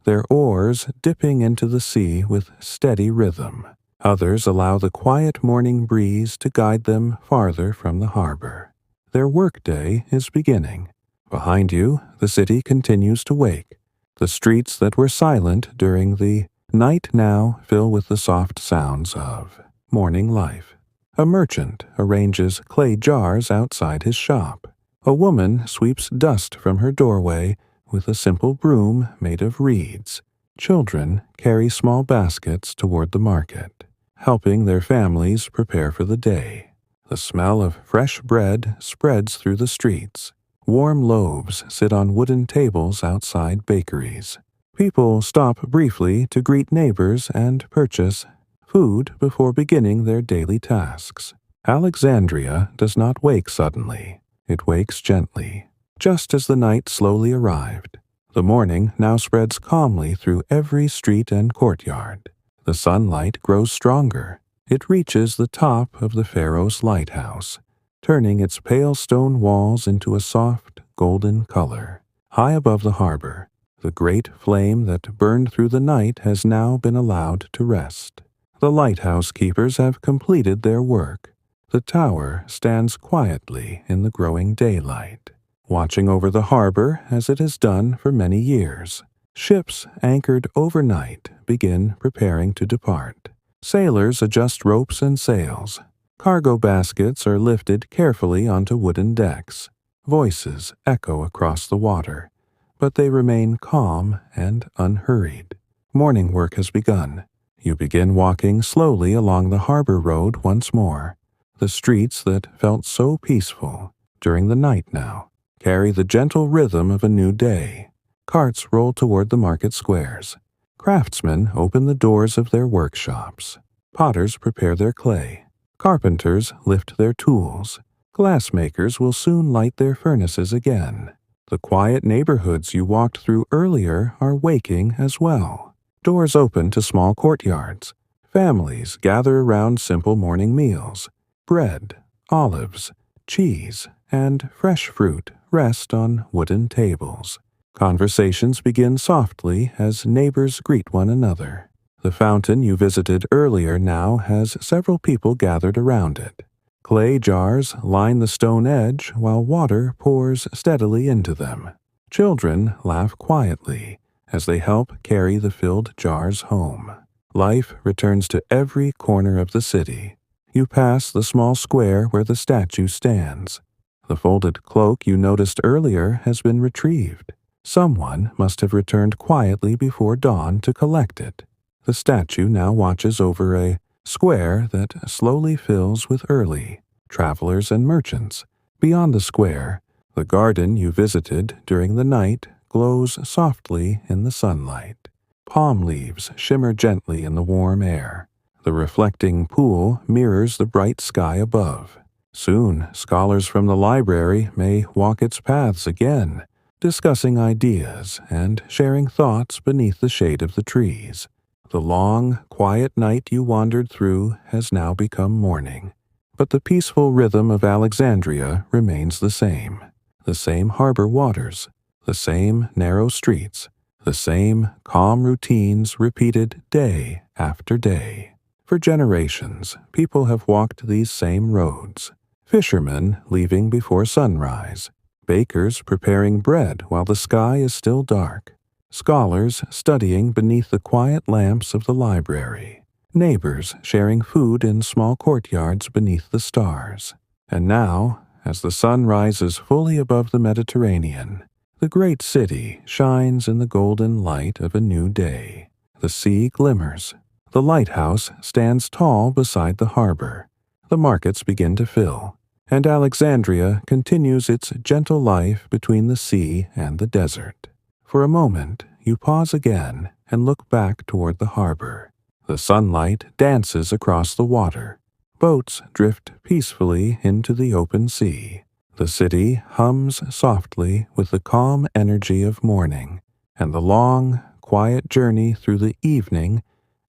their oars dipping into the sea with steady rhythm. Others allow the quiet morning breeze to guide them farther from the harbor. Their workday is beginning. Behind you, the city continues to wake. The streets that were silent during the night now fill with the soft sounds of morning life. A merchant arranges clay jars outside his shop. A woman sweeps dust from her doorway with a simple broom made of reeds. Children carry small baskets toward the market, helping their families prepare for the day. The smell of fresh bread spreads through the streets. Warm loaves sit on wooden tables outside bakeries. People stop briefly to greet neighbors and purchase food before beginning their daily tasks. Alexandria does not wake suddenly. It wakes gently, just as the night slowly arrived. The morning now spreads calmly through every street and courtyard. The sunlight grows stronger. It reaches the top of the Pharaoh's lighthouse, turning its pale stone walls into a soft, golden color. High above the harbor, the great flame that burned through the night has now been allowed to rest. The lighthouse keepers have completed their work. The tower stands quietly in the growing daylight, watching over the harbor as it has done for many years. Ships anchored overnight begin preparing to depart. Sailors adjust ropes and sails. Cargo baskets are lifted carefully onto wooden decks. Voices echo across the water, but they remain calm and unhurried. Morning work has begun. You begin walking slowly along the harbor road once more. The streets that felt so peaceful during the night now carry the gentle rhythm of a new day. Carts roll toward the market squares. Craftsmen open the doors of their workshops. Potters prepare their clay. Carpenters lift their tools. Glassmakers will soon light their furnaces again. The quiet neighborhoods you walked through earlier are waking as well. Doors open to small courtyards. Families gather around simple morning meals. Bread, olives, cheese, and fresh fruit rest on wooden tables. Conversations begin softly as neighbors greet one another. The fountain you visited earlier now has several people gathered around it. Clay jars line the stone edge while water pours steadily into them. Children laugh quietly as they help carry the filled jars home. Life returns to every corner of the city. You pass the small square where the statue stands. The folded cloak you noticed earlier has been retrieved. Someone must have returned quietly before dawn to collect it. The statue now watches over a square that slowly fills with early travelers and merchants. Beyond the square, the garden you visited during the night glows softly in the sunlight. Palm leaves shimmer gently in the warm air. The reflecting pool mirrors the bright sky above. Soon, scholars from the library may walk its paths again, discussing ideas and sharing thoughts beneath the shade of the trees. The long, quiet night you wandered through has now become morning, but the peaceful rhythm of Alexandria remains the same. The same harbor waters, the same narrow streets, the same calm routines repeated day after day. For generations, people have walked these same roads. Fishermen leaving before sunrise, bakers preparing bread while the sky is still dark, scholars studying beneath the quiet lamps of the library, neighbors sharing food in small courtyards beneath the stars. And now, as the sun rises fully above the Mediterranean, the great city shines in the golden light of a new day. The sea glimmers. The lighthouse stands tall beside the harbor. The markets begin to fill, and Alexandria continues its gentle life between the sea and the desert. For a moment, you pause again and look back toward the harbor. The sunlight dances across the water. Boats drift peacefully into the open sea. The city hums softly with the calm energy of morning, and the long, quiet journey through the evening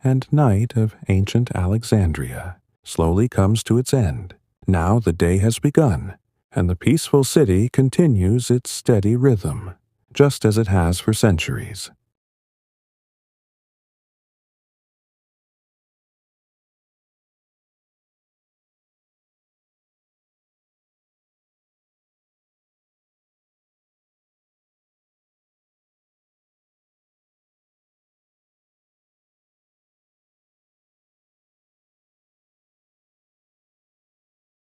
and night of ancient Alexandria slowly comes to its end. Now the day has begun, and the peaceful city continues its steady rhythm, just as it has for centuries.